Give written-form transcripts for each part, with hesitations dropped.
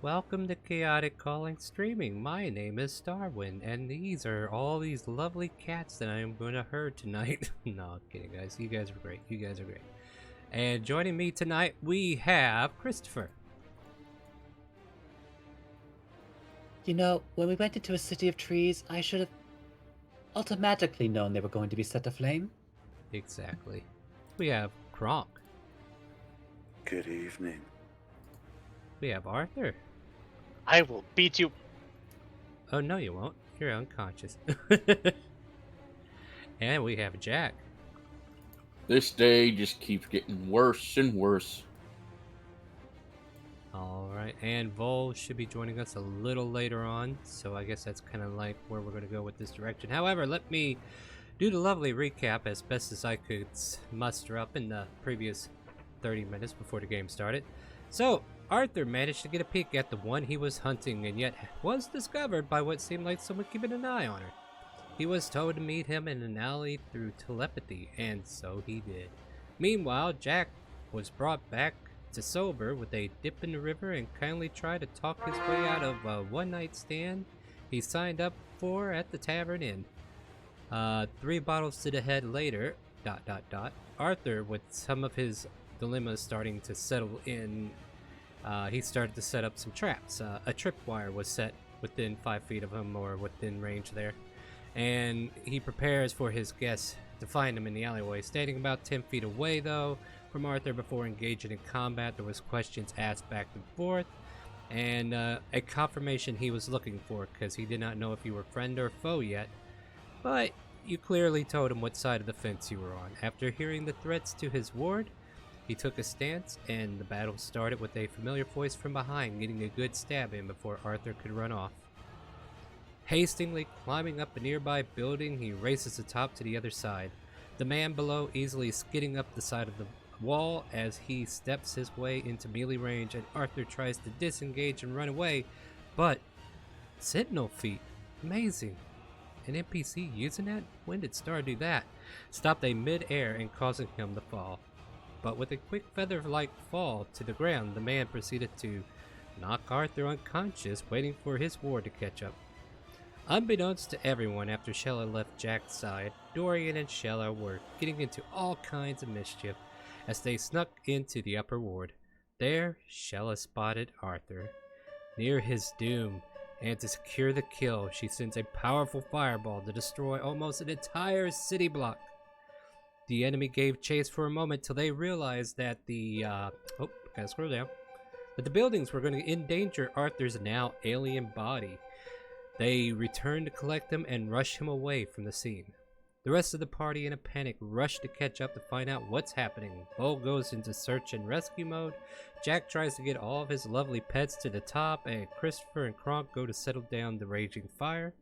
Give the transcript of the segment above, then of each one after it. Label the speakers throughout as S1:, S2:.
S1: welcome to Chaotic Calling Streaming. My name is Starwind, and these are all these lovely cats that I am going to herd tonight. No, I'm kidding, guys. You guys are great. You guys are great. And joining me tonight, we have Christopher.
S2: You know, when we went into a city of trees, I should have automatically known they were going to be set aflame.
S1: Exactly. We have Kronk.
S3: Good evening.
S1: We have Arthur.
S4: I will beat you.
S1: Oh, no, you won't. You're unconscious. And we have Jack.
S5: This day just keeps getting worse and worse.
S1: Alright, and Vol should be joining us a little later on, so I guess that's kind of like where we're going to go with this direction. However, let me do the lovely recap as best as I could muster up in the previous 30 minutes before the game started. So, Arthur managed to get a peek at the one he was hunting, and yet was discovered by what seemed like someone keeping an eye on her. He was told to meet him in an alley through telepathy, and so he did. Meanwhile, Jack was brought back to sober with a dip in the river and kindly tried to talk his way out of a one-night stand he signed up for at the Tavern Inn. 3 bottles to the head later, ... Arthur, with some of his dilemmas starting to settle in, he started to set up some traps. A tripwire was set within 5 feet of him, or within range there, and he prepares for his guests to find him in the alleyway. Standing about 10 feet away, though, from Arthur before engaging in combat, there was questions asked back and forth, and a confirmation he was looking for, because he did not know if you were friend or foe yet, but you clearly told him what side of the fence you were on. After hearing the threats to his ward, he took a stance, and the battle started with a familiar voice from behind, getting a good stab in before Arthur could run off. Hastily climbing up a nearby building, he races atop to the other side. The man below easily skidding up the side of the wall as he steps his way into melee range, and Arthur tries to disengage and run away, but Sentinel feet, amazing. An NPC using that? When did Star do that? Stopped a mid-air and causing him to fall. But with a quick feather-like fall to the ground, the man proceeded to knock Arthur unconscious, waiting for his ward to catch up. Unbeknownst to everyone, after Shella left Jack's side, Dorian and Shella were getting into all kinds of mischief as they snuck into the upper ward. There, Shella spotted Arthur near his doom, and to secure the kill, she sends a powerful fireball to destroy almost an entire city block. The enemy gave chase for a moment till they realized that gotta scroll down, that the buildings were going to endanger Arthur's now alien body. They returned to collect him and rush him away from the scene. The rest of the party, in a panic, rushed to catch up to find out what's happening. Bo goes into search and rescue mode. Jack tries to get all of his lovely pets to the top, and Christopher and Kronk go to settle down the raging fire.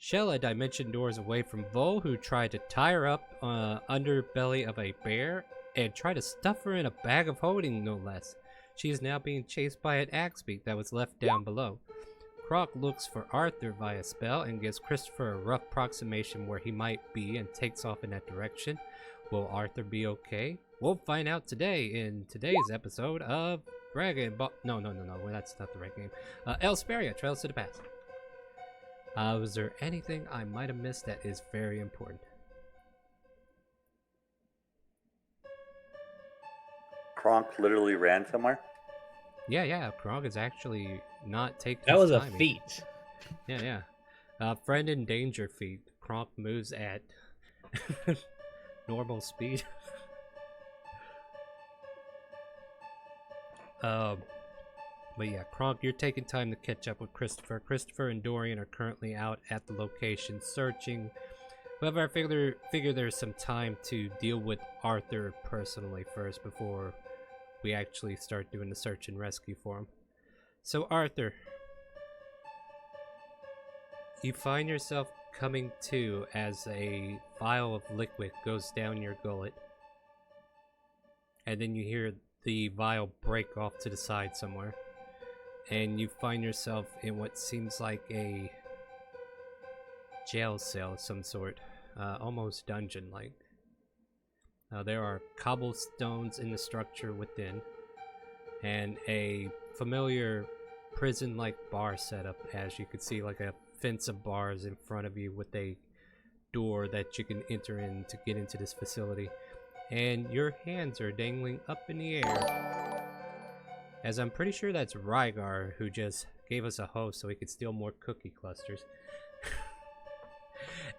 S1: Shella dimension doors away from Vol, who tried to tie her up underbelly of a bear and try to stuff her in a bag of holding, no less. She is now being chased by an axe beak that was left down below. Kronk looks for Arthur via spell and gives Christopher a rough approximation where he might be and takes off in that direction. Will Arthur be okay? We'll find out today in today's episode of Dragon Ball. No, that's not the right game. Elsparia, Trails to the Past. Was there anything I might have missed that is very important?
S3: Kronk literally ran somewhere.
S1: Yeah, Kronk is actually not taking
S2: That
S1: his
S2: was a
S1: timing.
S2: feat.
S1: Yeah. Friend in danger feat. Kronk moves at normal speed. But yeah, Kronk, you're taking time to catch up with Christopher. Christopher and Dorian are currently out at the location searching. However, I figure there's some time to deal with Arthur personally first before we actually start doing the search and rescue for him. So Arthur, you find yourself coming to as a vial of liquid goes down your gullet, and then you hear the vial break off to the side somewhere, and you find yourself in what seems like a jail cell of some sort, almost dungeon-like. There are cobblestones in the structure within, and a familiar prison-like bar setup, as you can see, like a fence of bars in front of you with a door that you can enter in to get into this facility. And your hands are dangling up in the air. As I'm pretty sure that's Rygar, who just gave us a host so he could steal more cookie clusters.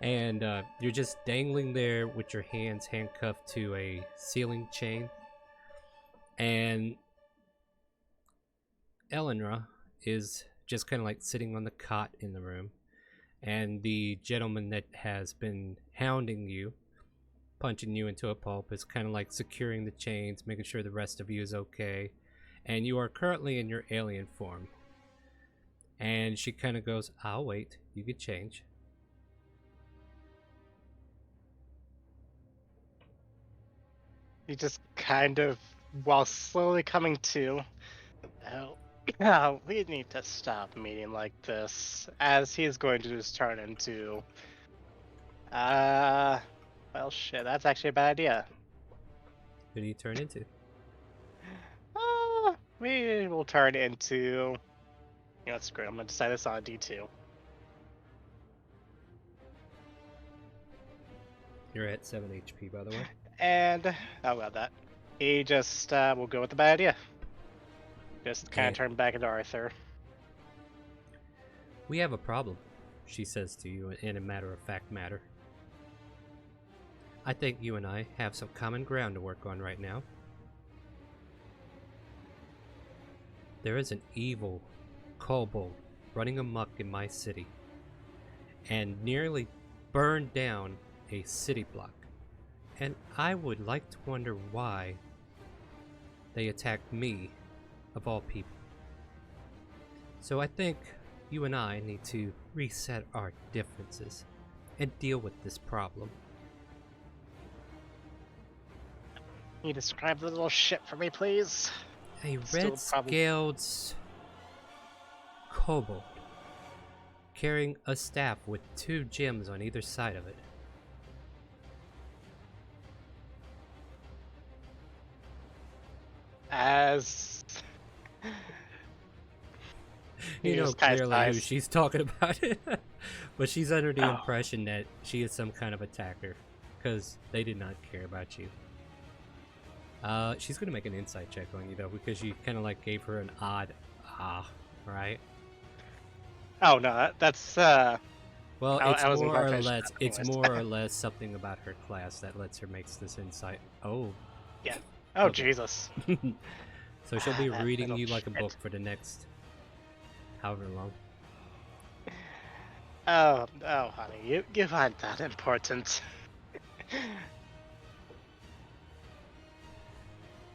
S1: And you're just dangling there with your hands handcuffed to a ceiling chain. And Eleanor is just kind of like sitting on the cot in the room. And the gentleman that has been hounding you, punching you into a pulp, is kind of like securing the chains, making sure the rest of you is okay. And you are currently in your alien form. And she kind of goes, I'll wait, you could change.
S4: He just kind of, while slowly coming to, oh, we need to stop meeting like this, as he is going to just turn into, well, shit, that's actually a bad idea.
S1: Who do you turn into?
S4: We will turn into, you know, screw it, I'm gonna decide this on a D2.
S1: You're at 7 HP, by the way.
S4: And, oh, well, that. He just, will go with the bad idea. Just kind of
S1: Okay.
S4: turn back into Arthur.
S1: We have a problem, she says to you in a matter-of-fact manner. I think you and I have some common ground to work on right now. There is an evil kobold running amok in my city and nearly burned down a city block. And I would like to wonder why they attacked me, of all people. So I think you and I need to reset our differences and deal with this problem.
S4: Can you describe the little shit for me, please?
S1: A
S4: Still
S1: red-scaled kobold carrying a staff with 2 gems on either side of it.
S4: As
S1: You
S4: He
S1: know
S4: just kinda
S1: clearly who
S4: sighs.
S1: she's talking about, but she's under the
S4: Oh.
S1: impression that she is some kind of attacker, because they did not care about you. She's gonna make an insight check on you though, because you kind of like gave her an odd right?
S4: Oh no, that's
S1: Well,
S4: I
S1: it's
S4: wasn't
S1: more
S4: quite
S1: or
S4: finished
S1: less
S4: with that
S1: it's
S4: anyways.
S1: more or less something about her class that lets her make this insight. Oh,
S4: oh
S1: Okay.
S4: Jesus.
S1: so she'll be
S4: That
S1: reading
S4: little
S1: you like a
S4: shit.
S1: book for the next however long.
S4: Oh, honey, you aren't that important.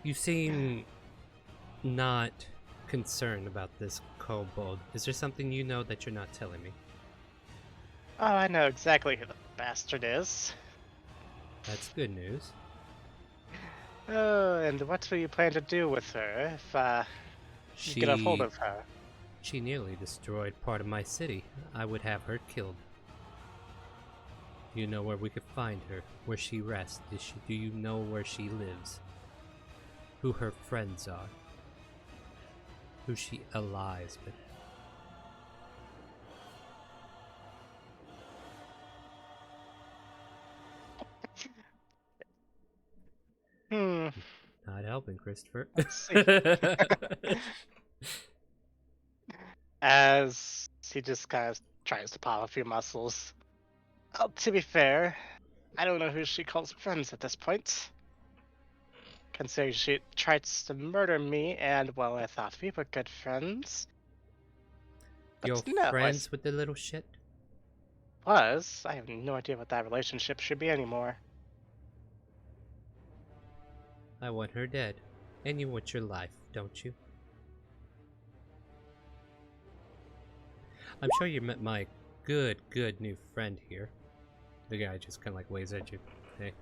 S1: You seem not concerned about this kobold. Is there something you know that you're not telling me?
S4: Oh, I know exactly who the bastard is.
S1: That's good news.
S4: Oh, and what do you plan to do with her if you get a hold of her?
S1: She nearly destroyed part of my city. I would have her killed. You know where we could find her, where she rests. Do you know where she lives? Who her friends are? Who she allies with?
S4: Hmm.
S1: Not helping, Christopher.
S4: Let's see. As he just kind of tries to pop a few muscles. Oh, to be fair, I don't know who she calls friends at this point. Considering she tries to murder me, and well, I thought we were good friends. But
S1: You're
S4: no,
S1: friends with the little shit?
S4: I have no idea what that relationship should be anymore.
S1: I want her dead. And you want your life, don't you? I'm sure you met my good new friend here. The guy just kind of like waves at you. Hey.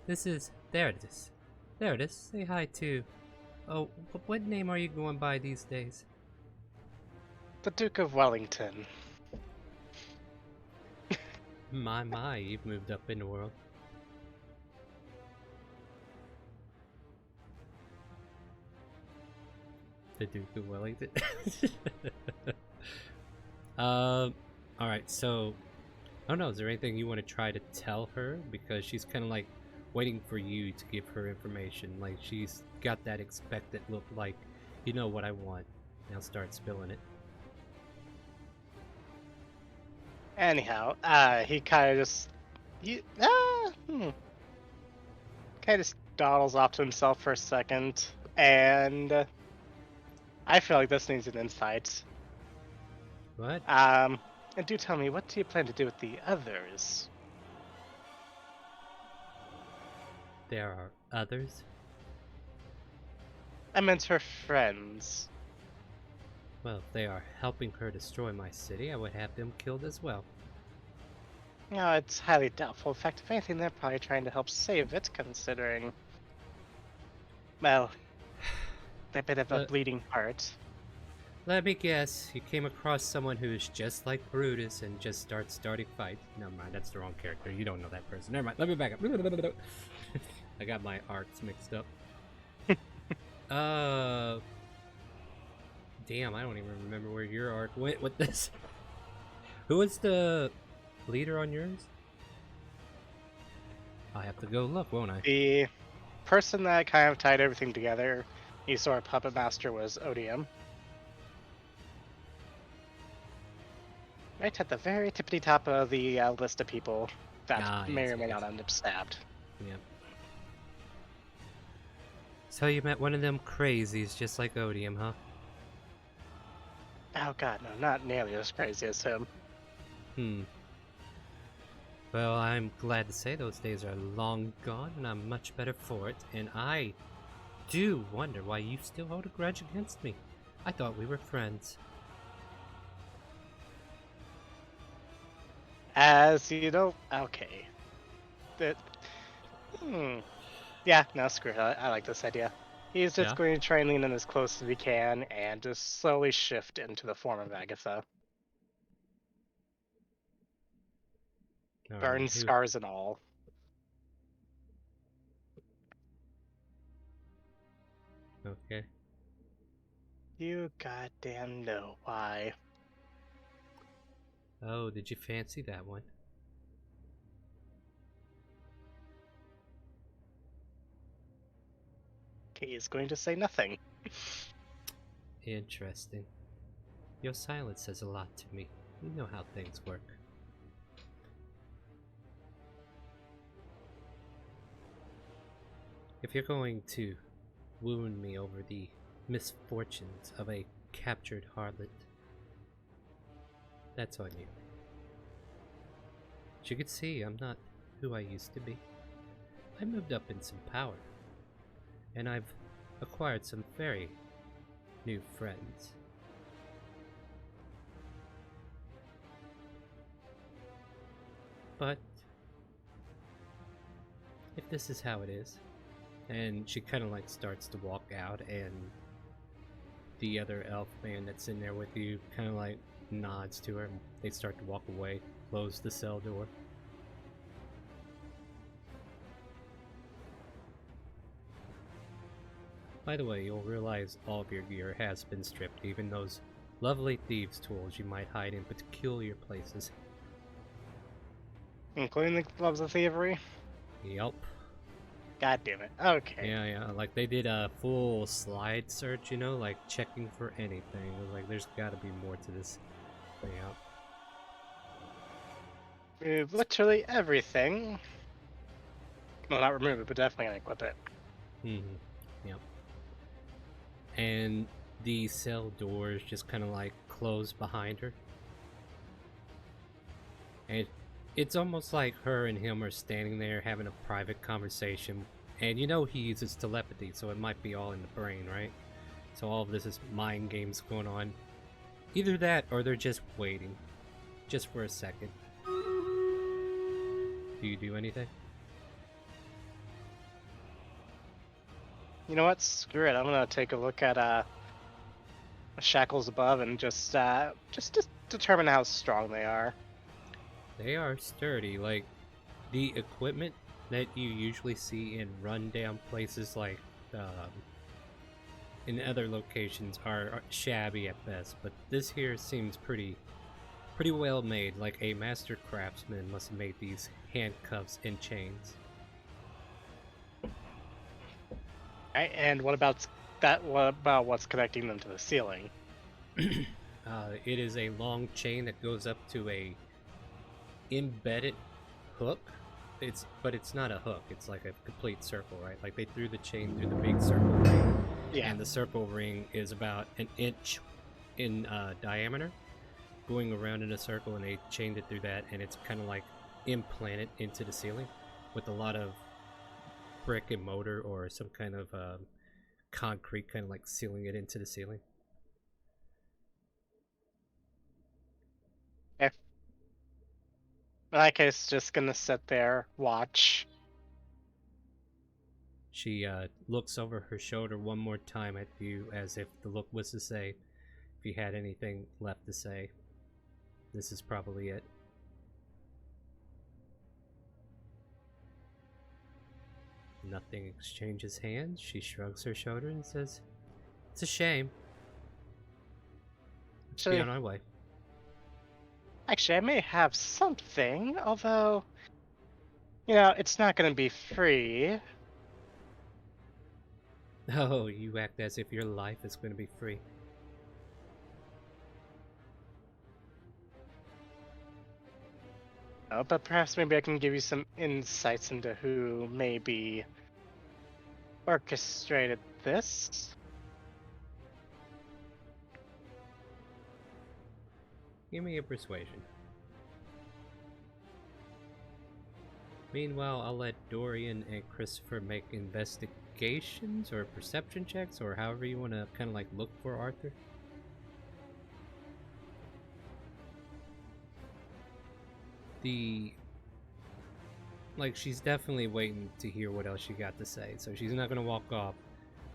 S1: This is... There it is. There it is. Say hi too. Oh, what name are you going by these days?
S4: The Duke of Wellington.
S1: My, you've moved up in the world. The Duke of Wellington. Alright, so I don't know, is there anything you want to try to tell her? Because she's kind of like waiting for you to give her information. Like she's got that expectant look like, you know what I want. Now start spilling it.
S4: Anyhow, he kind of just kind of dawdles off to himself for a second, and I feel like this needs an insight.
S1: What?
S4: And do tell me, what do you plan to do with the others?
S1: There are others?
S4: I meant her friends.
S1: Well, if they are helping her destroy my city, I would have them killed as well.
S4: No, it's highly doubtful. In fact, if anything, they're probably trying to help save it, considering, well, they're a bit of a bleeding heart.
S1: Let me guess, you came across someone who's just like Brutus and just starting fights. Never mind, that's the wrong character. You don't know that person. Never mind, let me back up. I got my arcs mixed up. Damn, I don't even remember where your arc went with this. Who was the leader on yours? I have to go look, won't I?
S4: The person that kind of tied everything together, you saw our puppet master, was Odium. Right at the very tippity top of the list of people that may or may not end up stabbed.
S1: Yep. So you met one of them crazies just like Odium, huh?
S4: Oh god, no, not nearly as crazy as him.
S1: Well, I'm glad to say those days are long gone, and I'm much better for it, and I do wonder why you still hold a grudge against me. I thought we were friends.
S4: As you know, okay. Yeah, no, screw it. I like this idea. He's just going to try and lean in as close as he can and just slowly shift into the form of Agatha. Burn scars and all.
S1: Okay.
S4: You goddamn know why.
S1: Oh, did you fancy that one?
S4: He is going to say nothing.
S1: Interesting. Your silence says a lot to me. You know how things work. If you're going to wound me over the misfortunes of a captured harlot, that's on you. As you can see, I'm not who I used to be. I moved up in some power, and I've acquired some very new friends. But if this is how it is, and she kind of like starts to walk out, and the other elf man that's in there with you kind of like nods to her, and they start to walk away, close the cell door. By the way, you'll realize all of your gear has been stripped, even those lovely thieves' tools you might hide in peculiar places.
S4: Including the gloves of thievery?
S1: Yep.
S4: God damn it. Okay.
S1: Yeah, like they did a full slide search, you know, like checking for anything. It was like, there's gotta be more to this thing out.
S4: Remove literally everything. Well, not remove it, but definitely gonna equip it.
S1: Yep. And the cell doors just kind of like close behind her. And it's almost like her and him are standing there having a private conversation. And you know he uses telepathy, so it might be all in the brain, right? So all of this is mind games going on. Either that, or they're just waiting. Just for a second. Do you do anything?
S4: You know what? Screw it. I'm gonna take a look at shackles above and just determine how strong they are.
S1: They are sturdy. Like, the equipment that you usually see in rundown places like in other locations are shabby at best, but this here seems pretty well made, like a master craftsman must have made these handcuffs and chains.
S4: Right, and what about that? What about what's connecting them to the ceiling?
S1: It is a long chain that goes up to a embedded hook. But it's not a hook. It's like a complete circle, right? Like they threw the chain through the big circle ring,
S4: Yeah.
S1: and the circle ring is about an inch in diameter, going around in a circle, and they chained it through that, and it's kind of like implanted into the ceiling with a lot of brick and mortar or some kind of concrete, kind of like sealing it into the ceiling.
S4: In that case, just gonna sit there, watch.
S1: She looks over her shoulder one more time at you, as if the look was to say, if you had anything left to say, this is probably it. Nothing exchanges hands. She shrugs her shoulder and says, "It's a shame. Let's be on our way."
S4: Actually, I may have something, although, it's not gonna be free.
S1: Oh, you act as if your life is going to be free.
S4: But perhaps maybe I can give you some insights into who maybe orchestrated this.
S1: Give me a persuasion. Meanwhile, I'll let Dorian and Christopher make investigations or perception checks, or however you want to kind of like look for Arthur. She's definitely waiting to hear what else you got to say, so she's not going to walk off.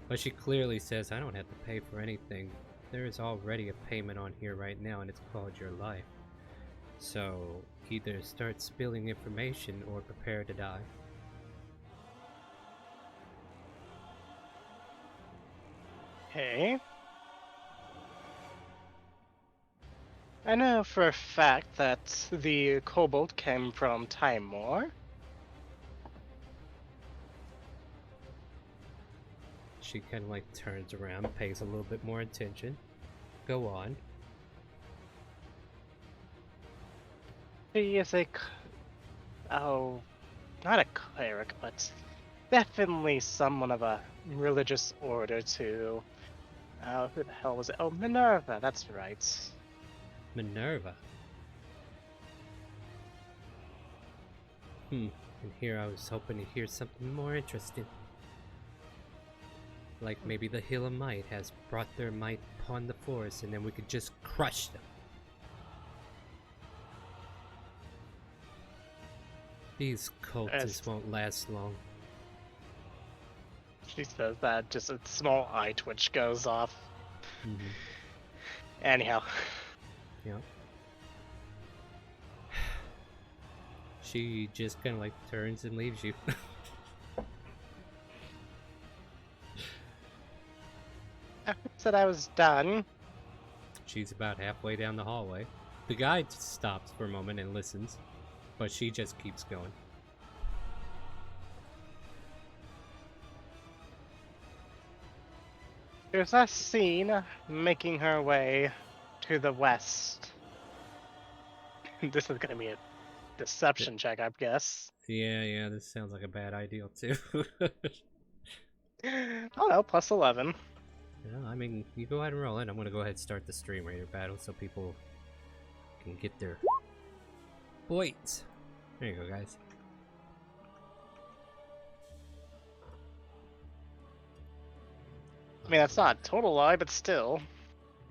S1: But she clearly says, "I don't have to pay for anything. There is already a payment on here right now, and it's called your life. So either start spilling information or prepare to die."
S4: Okay. I know for a fact that the kobold came from Timor.
S1: She kind of like turns around, pays a little bit more attention. Go on.
S4: He is not a cleric, but definitely someone of a religious order too. Who the hell was it? Oh, Minerva, that's right.
S1: Minerva. And here I was hoping to hear something more interesting. Like maybe the Hill of Might has brought their might upon the forest, and then we could just crush them. These cultists won't last long.
S4: She says that, just a small eye twitch goes off.
S1: Mm-hmm.
S4: Anyhow.
S1: Yep. She just kind of like turns and leaves you.
S4: I said I was done.
S1: She's about halfway down the hallway. The guy stops for a moment and listens, but she just keeps going.
S4: There's a scene making her way to the west. This is gonna be a deception check, I guess.
S1: Yeah, this sounds like a bad idea too.
S4: Oh no, plus 11.
S1: Yeah, I mean, you go ahead and roll it. I'm gonna go ahead and start the StreamRaider battle so people can get their points. There you go, guys.
S4: I mean, that's not a total lie, but still.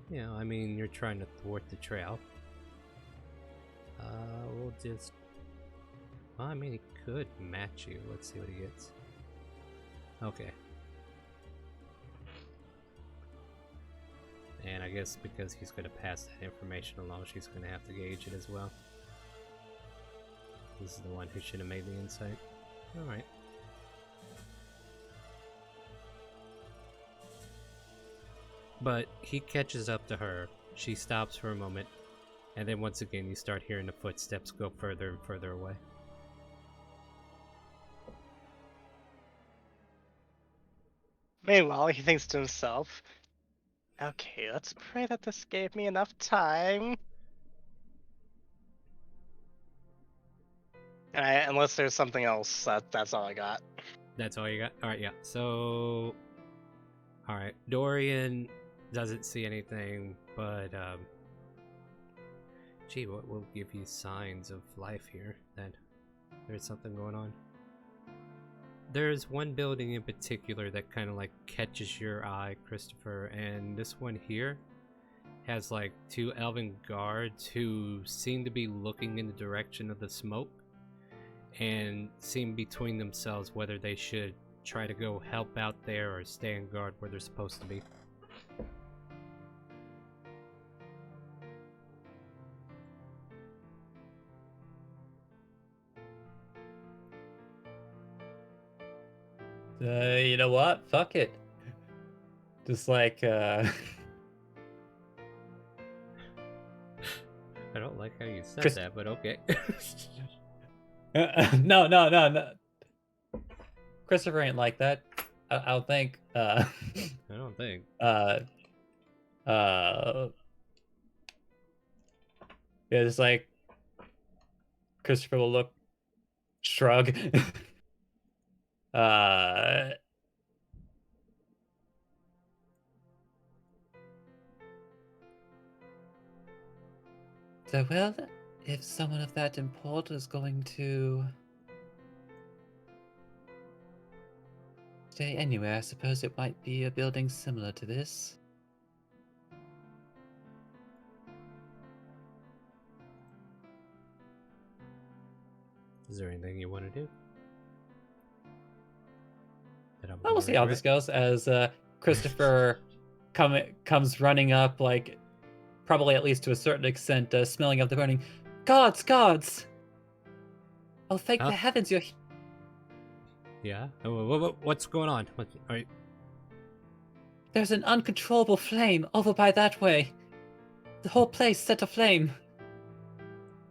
S1: Yeah, I mean, you're trying to thwart the trail. We'll just... Well, I mean, he could match you. Let's see what he gets. Okay. And I guess because he's going to pass that information along, she's going to have to gauge it as well. This is the one who should have made the insight. Alright. but he catches up to her. She stops for a moment, and then once again you start hearing the footsteps go further and further away.
S4: Meanwhile, he thinks to himself, okay, let's pray that this gave me enough time. Unless there's something else, that's all I got.
S1: That's all you got? Alright, yeah. So... Alright, Dorian doesn't see anything, but, gee, what will give you signs of life here that there's something going on? There's one building in particular that kind of like catches your eye, Christopher, and this one here has like two elven guards who seem to be looking in the direction of the smoke and seem between themselves whether they should try to go help out there or stay on guard where they're supposed to be.
S2: You know what? Fuck it. Just like,
S1: I don't like how you said
S2: Chris-
S1: that, but okay.
S2: no. Christopher ain't like that. I don't think.
S1: I don't think.
S2: Yeah, just like Christopher will look, shrug. So, well, if someone of that import is going to stay anywhere, I suppose it might be a building similar to this.
S1: Is there anything you want to do? That I'm
S2: Well, we'll
S1: gonna
S2: see how this
S1: regret?
S2: goes as Christopher comes running up, like, probably at least to a certain extent, smelling of the burning. Gods! Oh, thank
S1: Huh?
S2: the heavens you're
S1: Yeah? What's going on? Alright.
S2: There's an uncontrollable flame over by that way. The whole place set aflame.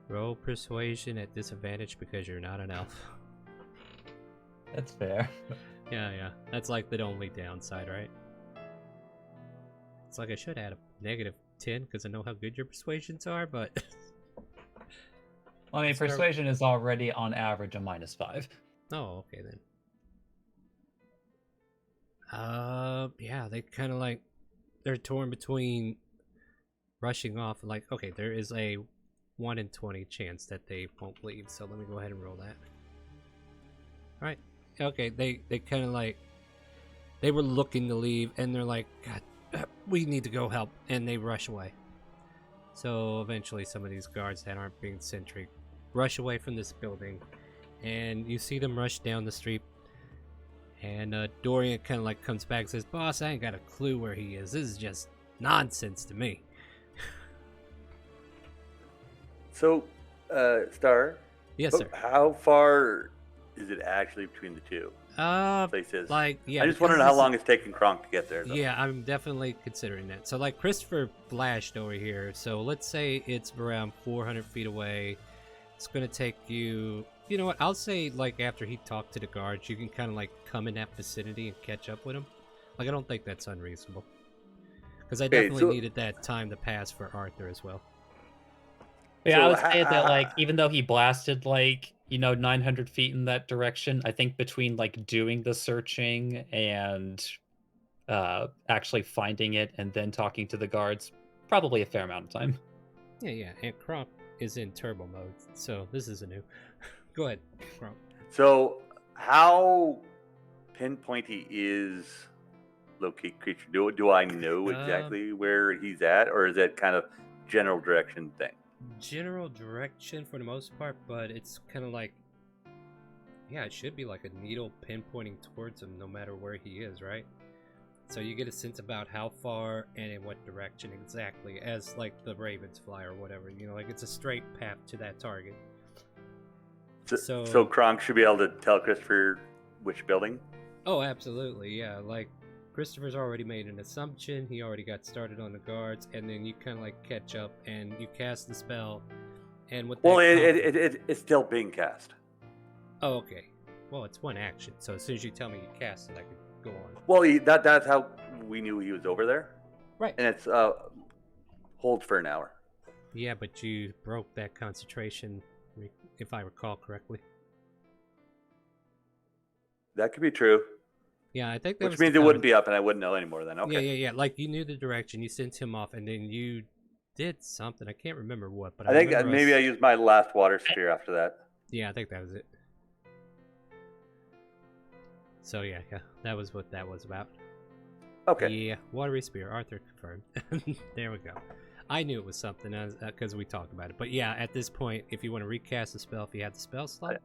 S1: Roll persuasion at disadvantage because you're not an elf.
S2: That's fair.
S1: Yeah. That's like the only downside, right? It's like I should add a negative 10 because I know how good your persuasions are, but...
S2: Well, I mean,
S1: Start-
S2: persuasion is already on average a -5.
S1: Oh, okay then. Yeah, they kind of like... They're torn between rushing off, like, okay, there is a 1 in 20 chance that they won't leave, so let me go ahead and roll that. Alright, okay, they kind of like... They were looking to leave, and they're like, God, we need to go help, and they rush away. So eventually some of these guards that aren't being sentry rush away from this building, and you see them rush down the street, and Dorian kind of like comes back and says, Boss, I ain't got a clue where he is. This is just nonsense to me.
S3: So, Star,
S1: Yes, sir.
S3: how far is it actually between the two places?
S1: Like, yeah.
S3: I just
S1: because
S3: wondering how
S1: this-
S3: long it's taking Kronk to get there. Though.
S1: Yeah, I'm definitely considering that. So, like, Christopher flashed over here. So, let's say it's around 400 feet away. It's going to take you... You know what? I'll say, like, after he talked to the guards, you can kind of, like, come in that vicinity and catch up with him. Like, I don't think that's unreasonable. Because I
S3: Okay,
S1: definitely
S3: so-
S1: needed that time to pass for Arthur as well.
S2: Yeah,
S3: So
S2: I would say that, like,
S3: ha-
S2: even though he blasted, like, 900 feet in that direction, I think between, like, doing the searching and actually finding it and then talking to the guards, probably a fair amount of time.
S1: Yeah, and Kronk is in turbo mode, so this is a new... Go ahead, Kronk.
S3: So, how pinpointy is locate creature? Do I know exactly where he's at, or is that kind of general direction thing?
S1: General direction for the most part, but it's kind of like... Yeah, it should be like a needle pinpointing towards him no matter where he is, right? So you get a sense about how far and in what direction exactly, as like the ravens fly or whatever. You know, like it's a straight path to that target.
S3: So Kronk should be able to tell Christopher which building?
S1: Oh, absolutely, yeah. Like, Christopher's already made an assumption. He already got started on the guards, and then you kind of like catch up and you cast the spell. And with that
S3: Well, it's still being cast.
S1: Oh, okay. Well, it's one action, so as soon as you tell me you cast it, I could go on.
S3: Well, that's how we knew he was over there.
S1: Right.
S3: And it's hold for an hour.
S1: Yeah, but you broke that concentration, if I recall correctly.
S3: That could be true.
S1: Yeah, I think that
S3: Which means it wouldn't be up, and I wouldn't know anymore then. Okay.
S1: Yeah. Like, you knew the direction, you sent him off, and then you did something. I can't remember what, but
S3: I think
S1: remember
S3: maybe I used my last water sphere after that.
S1: Yeah, I think that was it. So yeah, that was what that was about.
S3: Okay.
S1: Yeah, watery spear. Arthur confirmed. There we go. I knew it was something because we talked about it. But yeah, at this point, if you want to recast the spell, if you have the spell slot.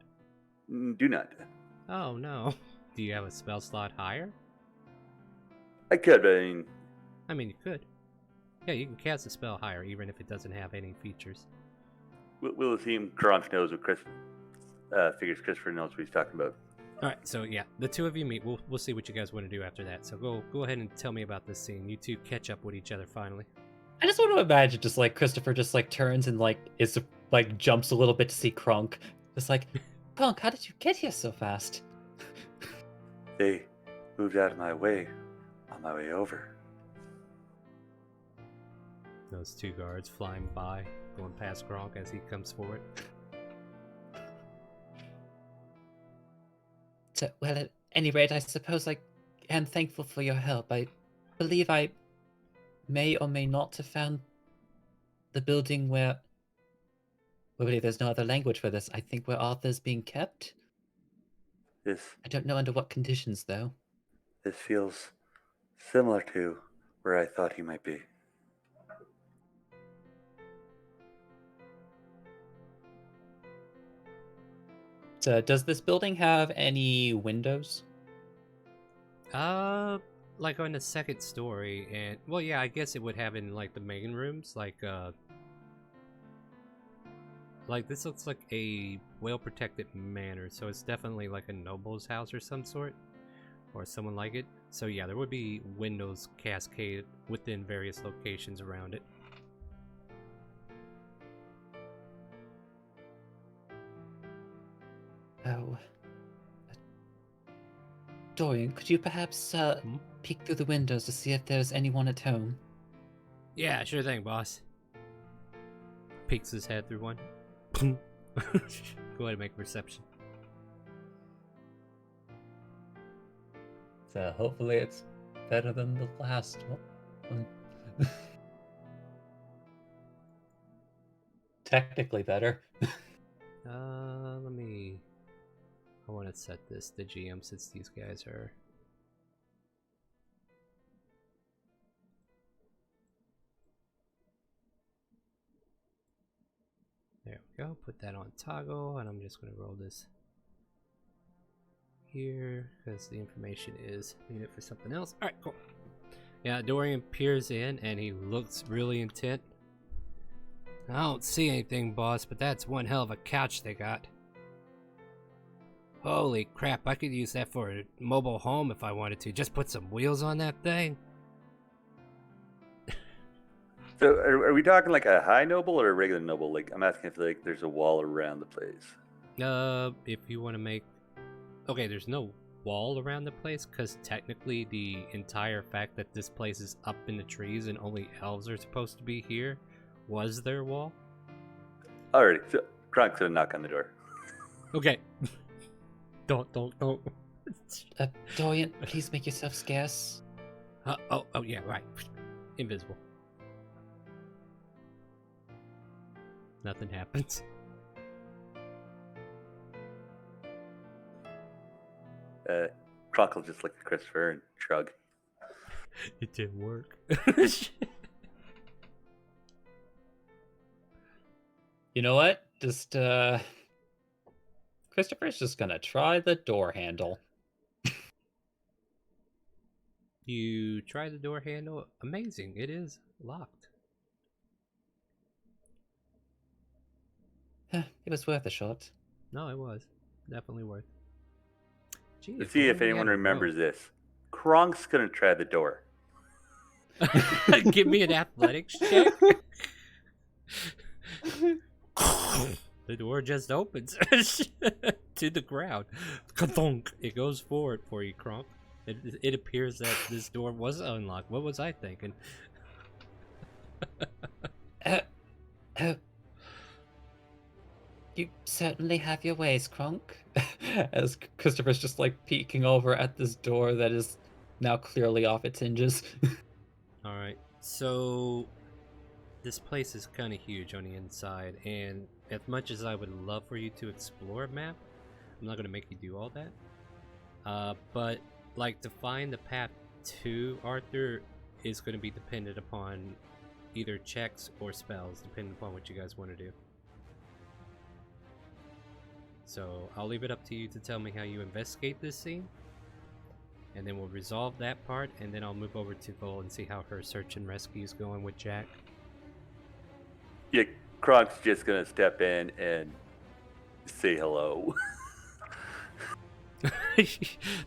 S3: Do not.
S1: Oh no. Do you have a spell slot higher?
S3: I could, but
S1: I mean, you could. Yeah, you can cast a spell higher, even if it doesn't have any features.
S3: we'll assume Kronk knows what Chris figures Christopher knows what he's talking about.
S1: All right, so yeah, the two of you meet. We'll see what you guys want to do after that. So go ahead and tell me about this scene. You two catch up with each other finally.
S2: I just want to imagine just like Christopher just like turns and like is like jumps a little bit to see Kronk. Just like, Kronk, how did you get here so fast?
S3: They moved out of my way on my way over.
S1: Those two guards flying by, going past Gronk as he comes forward.
S2: So, well, at any rate, I suppose I am thankful for your help. I believe I may or may not have found the building where... Well, really, there's no other language for this. I think where Arthur's being kept.
S3: This
S2: I don't know under what conditions, though.
S3: feels similar to where I thought he might be.
S2: So, does this building have any windows?
S1: Like on the second story, and well, yeah, I guess it would have in like the main rooms, like this looks like a well-protected manor, so it's definitely like a noble's house or some sort, or someone like it. So yeah, there would be windows cascaded within various locations around it.
S2: Oh. Dorian, could you perhaps peek through the windows to see if there's anyone at home?
S1: Yeah, sure thing, boss. Peeks his head through one. Go ahead and make perception.
S2: So hopefully it's better than the last one. Technically better.
S1: Let me... I want to set this to GM since these guys are... There we go, put that on toggle, and I'm just going to roll this here, because the information is needed for something else. Alright, cool. Yeah, Dorian peers in, and he looks really intent. I don't see anything, boss, but that's one hell of a couch they got. Holy crap, I could use that for a mobile home if I wanted to. Just put some wheels on that thing.
S3: So are we talking like a high noble or a regular noble? Like, I'm asking if like there's a wall around the place.
S1: If you want to make... Okay, there's no wall around the place, because technically the entire fact that this place is up in the trees and only elves are supposed to be here was their wall.
S3: Alrighty, so Kronk's gonna knock on the door.
S1: Okay. Don't.
S2: Dorian, please make yourself scarce.
S1: Oh, yeah, right. Invisible. Nothing happens.
S3: Kronk will just look at Christopher and shrug.
S1: It didn't work.
S2: You know what? Just, Christopher's just gonna try the door handle.
S1: You try the door handle. Amazing. It is locked.
S2: It was worth a shot.
S1: No, it was. Definitely worth. Gee,
S3: Let's
S1: if
S3: see if
S1: only we
S3: anyone
S1: had a
S3: remembers
S1: rope.
S3: this. Kronk's gonna try the door.
S1: Give me an athletics check. The door just opens to the ground. Ka-thunk. It goes forward for you, Kronk. It appears that this door was unlocked. What was I thinking?
S2: Oh, you certainly have your ways, Kronk. As Christopher's just like peeking over at this door that is now clearly off its hinges.
S1: Alright, so this place is kind of huge on the inside, and as much as I would love for you to explore a map, I'm not going to make you do all that. But, like, to find the path to Arthur is going to be dependent upon either checks or spells, depending upon what you guys want to do. So, I'll leave it up to you to tell me how you investigate this scene, and then we'll resolve that part, and then I'll move over to Vol and see how her search and rescue is going with Jack.
S3: Yeah, Kronk's just gonna step in and say hello.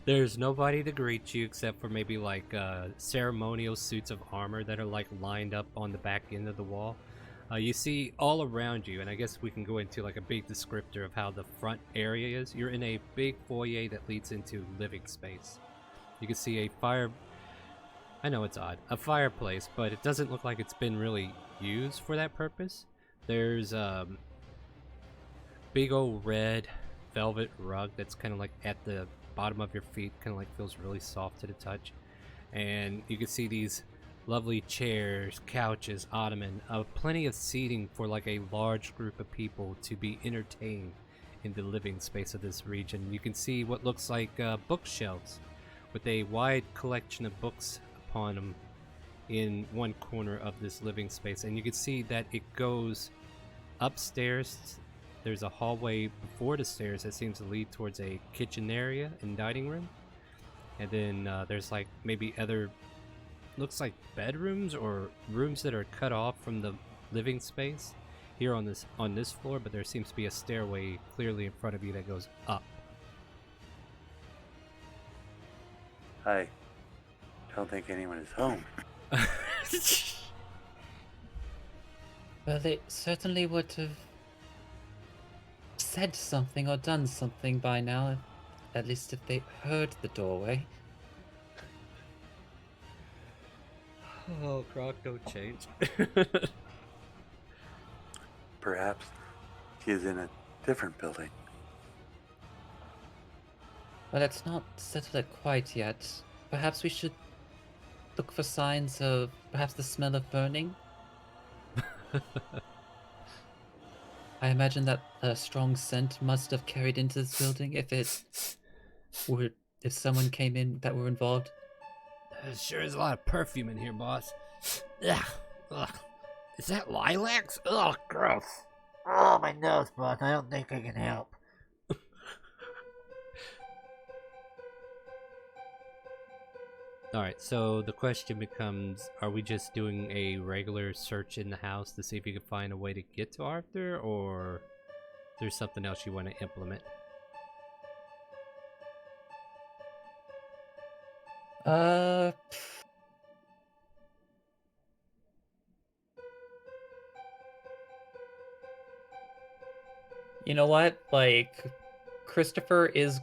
S1: There's nobody to greet you except for maybe like ceremonial suits of armor that are like lined up on the back end of the wall. You see all around you, and I guess we can go into like a big descriptor of how the front area is. You're in a big foyer that leads into living space. You can see a fire. I know it's odd, a fireplace, but it doesn't look like it's been really used for that purpose. There's big old red velvet rug that's kind of like at the bottom of your feet, kind of like feels really soft to the touch. And you can see these lovely chairs, couches, ottoman, plenty of seating for like a large group of people to be entertained in the living space of this region. You can see what looks like bookshelves with a wide collection of books upon them in one corner of this living space, and you can see that it goes upstairs. There's a hallway before the stairs that seems to lead towards a kitchen area and dining room, and then there's like maybe other, looks like bedrooms or rooms that are cut off from the living space here on this floor, but there seems to be a stairway clearly in front of you that goes up.
S3: I don't think anyone is home.
S2: Well, they certainly would have said something or done something by now, at least if they heard the doorway.
S1: Oh, Croc, don't change.
S3: Perhaps he is in a different building.
S2: Well, it's not settled it quite yet. Perhaps we should look for signs of perhaps the smell of burning. I imagine that a strong scent must have carried into this building if someone came in that were involved.
S1: There sure is a lot of perfume in here, boss. Ugh. Ugh. Is that lilacs? Ugh, gross. Oh, my nose, boss. I don't think I can help. Alright, so the question becomes, are we just doing a regular search in the house to see if you can find a way to get to Arthur, or there's something else you want to implement?
S2: You know what? Like, Christopher is he's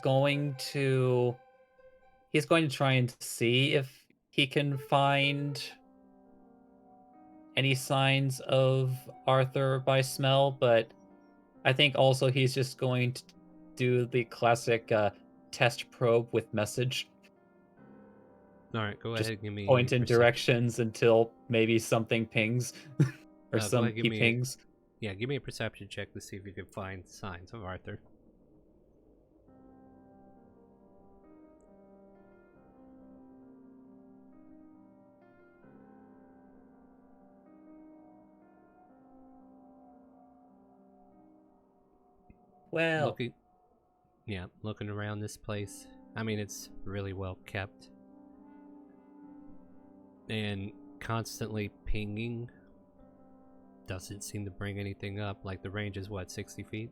S2: going to try and see if he can find any signs of Arthur by smell, but I think also he's just going to do the classic test probe with message.
S1: Alright, go
S2: Just
S1: ahead and give me
S2: point in
S1: perception.
S2: directions until maybe something pings. Or
S1: Go
S2: some
S1: ahead, give
S2: he
S1: me
S2: pings.
S1: Yeah, give me a perception check to see if you can find signs of Arthur.
S2: Well,
S1: Looking around this place. I mean, it's really well kept. And constantly pinging doesn't seem to bring anything up. Like, the range is what, 60 feet?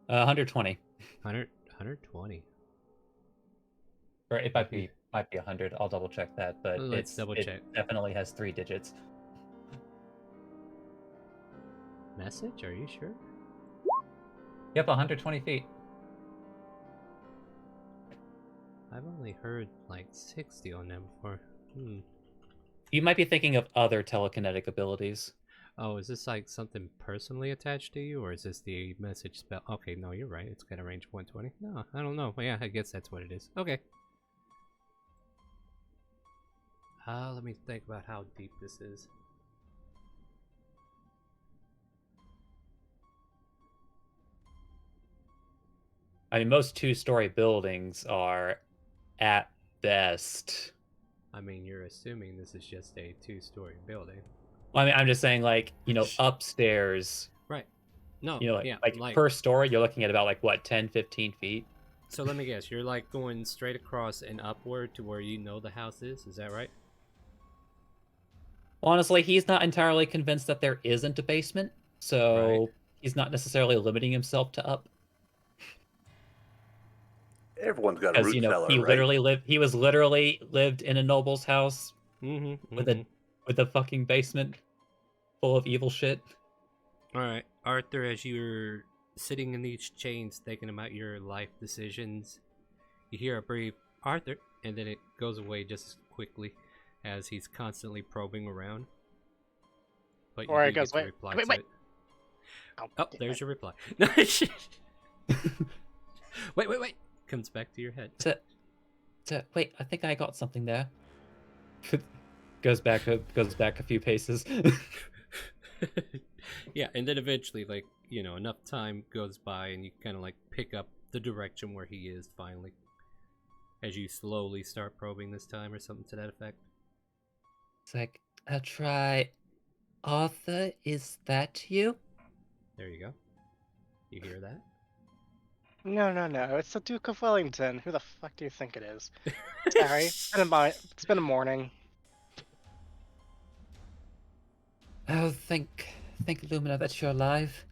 S2: 120.
S1: 120.
S2: Or it might be 100. I'll double check that, but
S1: Let's double
S2: it
S1: check.
S2: definitely has 3 digits.
S1: Message? Are you sure?
S2: Yep, 120 feet.
S1: I've only heard like 60 on them before.
S2: You might be thinking of other telekinetic abilities.
S1: Oh, is this like something personally attached to you, or is this the message spell? Okay, no, you're right. It's got a range of 120. No, I don't know. Well, yeah, I guess that's what it is. Okay. Let me think about how deep this is.
S2: I mean, most 2-story buildings are, at best.
S1: I mean, you're assuming this is just a 2-story building.
S2: I mean, I'm just saying, like, upstairs.
S1: Right. No, yeah,
S2: like per story, you're looking at about, like, what, 10, 15 feet?
S1: So let me guess, you're like going straight across and upward to where you know the house is that right?
S2: Honestly, he's not entirely convinced that there isn't a basement, so
S1: Right.
S2: he's not necessarily limiting himself to up.
S3: Everyone's got a
S2: Because,
S3: root cellar,
S2: he
S3: right?
S2: literally lived in a noble's house with a fucking basement full of evil shit.
S1: Alright, Arthur, as you're sitting in these chains thinking about your life decisions, you hear a brief Arthur, and then it goes away just as quickly as he's constantly probing around. But you
S4: Or
S1: do
S4: it goes,
S1: get to
S4: wait,
S1: reply
S4: wait,
S1: to
S4: wait.
S1: it.
S4: Oh,
S1: Oh,
S4: damn
S1: there's
S4: it.
S1: your reply. Wait. Comes back to your head.
S2: Wait, I think I got something there. goes back a few paces.
S1: Yeah, and then eventually, like, enough time goes by and you kind of like pick up the direction where he is finally. As you slowly start probing this time or something to that effect.
S2: It's like, I'll try. Arthur, is that you?
S1: There you go. You hear that?
S4: No. It's the Duke of Wellington. Who the fuck do you think it is? Sorry. It's been a morning.
S2: Oh, thank Lumina that you're alive.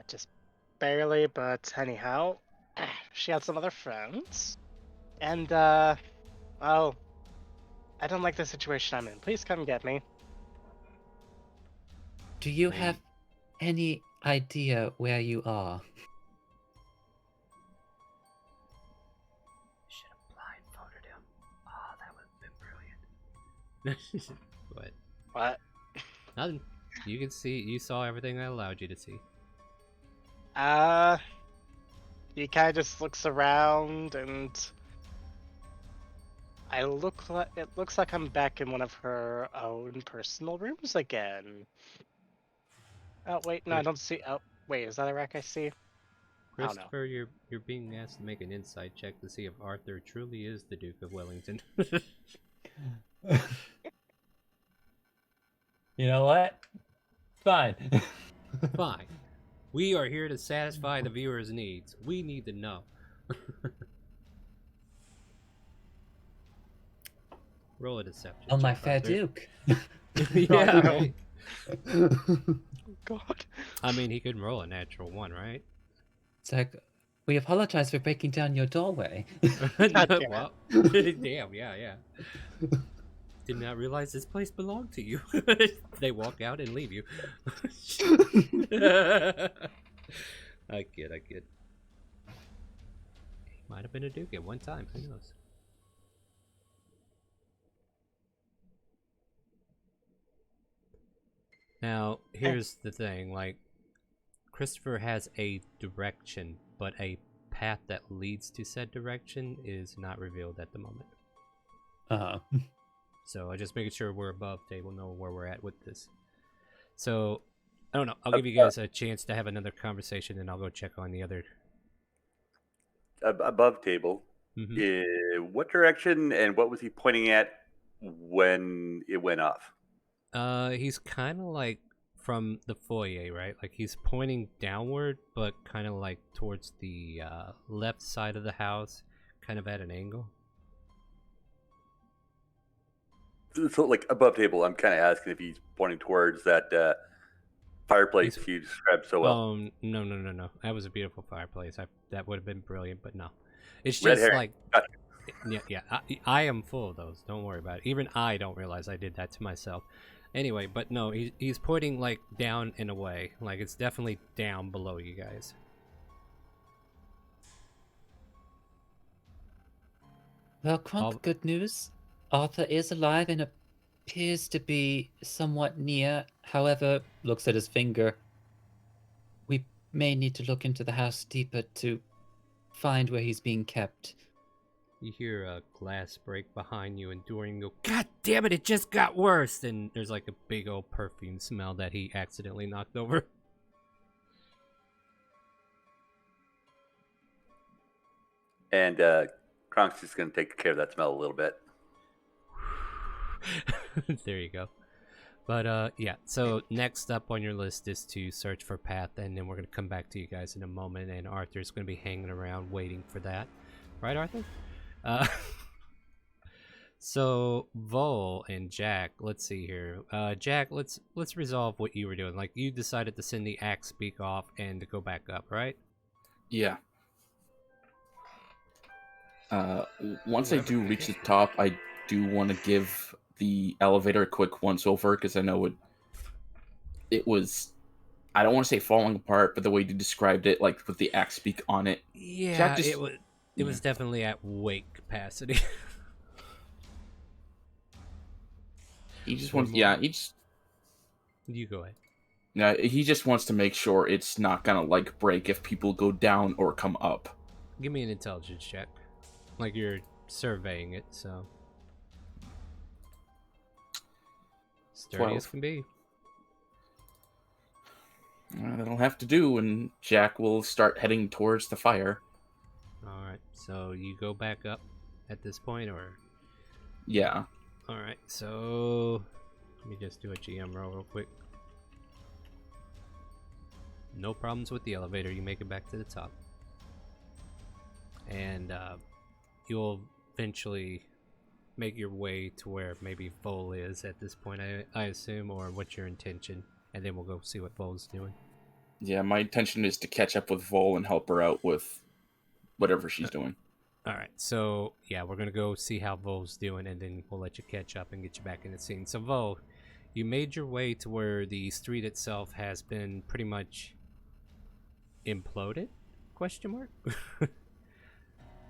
S4: Just barely, but anyhow. She had some other friends. And, well, I don't like the situation I'm in. Please come get me.
S2: Do you have any idea where you are?
S1: Should have blindfolded him. Oh, that would have been brilliant.
S4: What?
S1: Nothing. You can see. You saw everything I allowed you to see.
S4: He kind of just looks around, and it looks like I'm back in one of her own personal rooms again. Oh wait, no, I don't see. Oh wait, is that a wreck I see?
S1: Christopher, you're being asked to make an insight check to see if Arthur truly is the Duke of Wellington.
S2: You know what? Fine.
S1: Fine. We are here to satisfy the viewer's needs. We need to know. Roll a deception.
S2: Oh, my
S1: check,
S2: fair
S1: Arthur.
S2: Duke.
S1: Yeah, right.
S4: Oh God.
S1: I mean, he could roll a natural one, right?
S2: It's like, we apologize for breaking down your doorway.
S1: Well, damn, yeah. Did not realize this place belonged to you. They walk out and leave you. I kid. He might have been a duke at one time. Who knows? Now, here's the thing. Like, Christopher has a direction, but a path that leads to said direction is not revealed at the moment. So I just making sure we're above table, know where we're at with this. So I don't know. I'll give you guys a chance to have another conversation, and I'll go check on the other.
S3: Above table. What direction and what was he pointing at when it went off?
S1: He's kind of like from the foyer, right? Like he's pointing downward, but kind of like towards the left side of the house, kind of at an angle.
S3: So, like above table, I'm kind of asking if he's pointing towards that fireplace you described so well.
S1: No. That was a beautiful fireplace. That would have been brilliant, but no. It's
S3: Red
S1: just
S3: herring.
S1: like,
S3: Gotcha.
S1: yeah. I am full of those. Don't worry about it. Even I don't realize I did that to myself. Anyway, but no, he's pointing like down and away. Like it's definitely down below you guys.
S2: Well, quite good news. Arthur is alive and appears to be somewhat near. However, looks at his finger. We may need to look into the house deeper to find where he's being kept.
S1: You hear a glass break behind you, and Dorian go, "God damn it! It just got worse!" And there's like a big old perfume smell that he accidentally knocked over.
S3: And Kronk's just going to take care of that smell a little bit.
S1: There you go. But yeah, so next up on your list is to search for Path, and then we're going to come back to you guys in a moment, and Arthur's going to be hanging around waiting for that. Right, Arthur? So Vol and Jack, let's see here. Jack, let's resolve what you were doing. Like you decided to send the axe beak off and to go back up, right?
S5: Yeah. Once I do reach the top, I do want to give the elevator a quick once over because I know it was, I don't want to say falling apart, but the way you described it, like with the axe beak on it.
S1: Yeah, it was definitely at wake capacity.
S5: He just wants, yeah,
S1: You go ahead.
S5: Yeah, he just wants to make sure it's not gonna like break if people go down or come up.
S1: Give me an intelligence check. Like you're surveying it, so. Sturdy
S5: 12.
S1: as can be.
S5: That'll have to do, and Jack will start heading towards the fire.
S1: Alright, so you go back up at this point, or?
S5: Yeah.
S1: Alright, so let me just do a GM roll real quick. No problems with the elevator, you make it back to the top. And you'll eventually make your way to where maybe Vol is at this point, I assume, or what's your intention? And then we'll go see what Vol's doing.
S5: Yeah, my intention is to catch up with Vol and help her out with whatever she's doing.
S1: Alright, so yeah, we're gonna go see how Vol's doing, and then we'll let you catch up and get you back in the scene. So Vol, you made your way to where the street itself has been pretty much imploded? Question mark?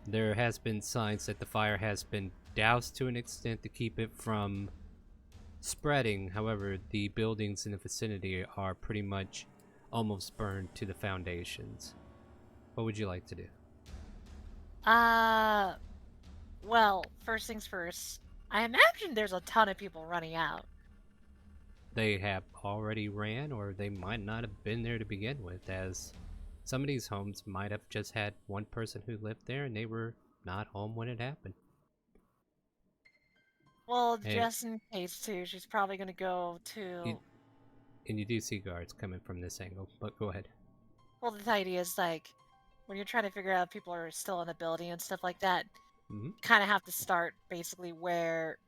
S1: There has been signs that the fire has been doused to an extent to keep it from spreading. However, the buildings in the vicinity are pretty much almost burned to the foundations. What would you like to do?
S6: Well, first things first, I imagine there's a ton of people running out.
S1: They have already ran, or they might not have been there to begin with, as some of these homes might have just had one person who lived there and they were not home when it happened.
S6: Well,
S1: Hey.
S6: just in case, too, she's probably gonna go to...
S1: And you do see guards coming from this angle, but go ahead.
S6: Well, the idea is, like, when you're trying to figure out if people are still in the building and stuff like that, you kind of have to start basically where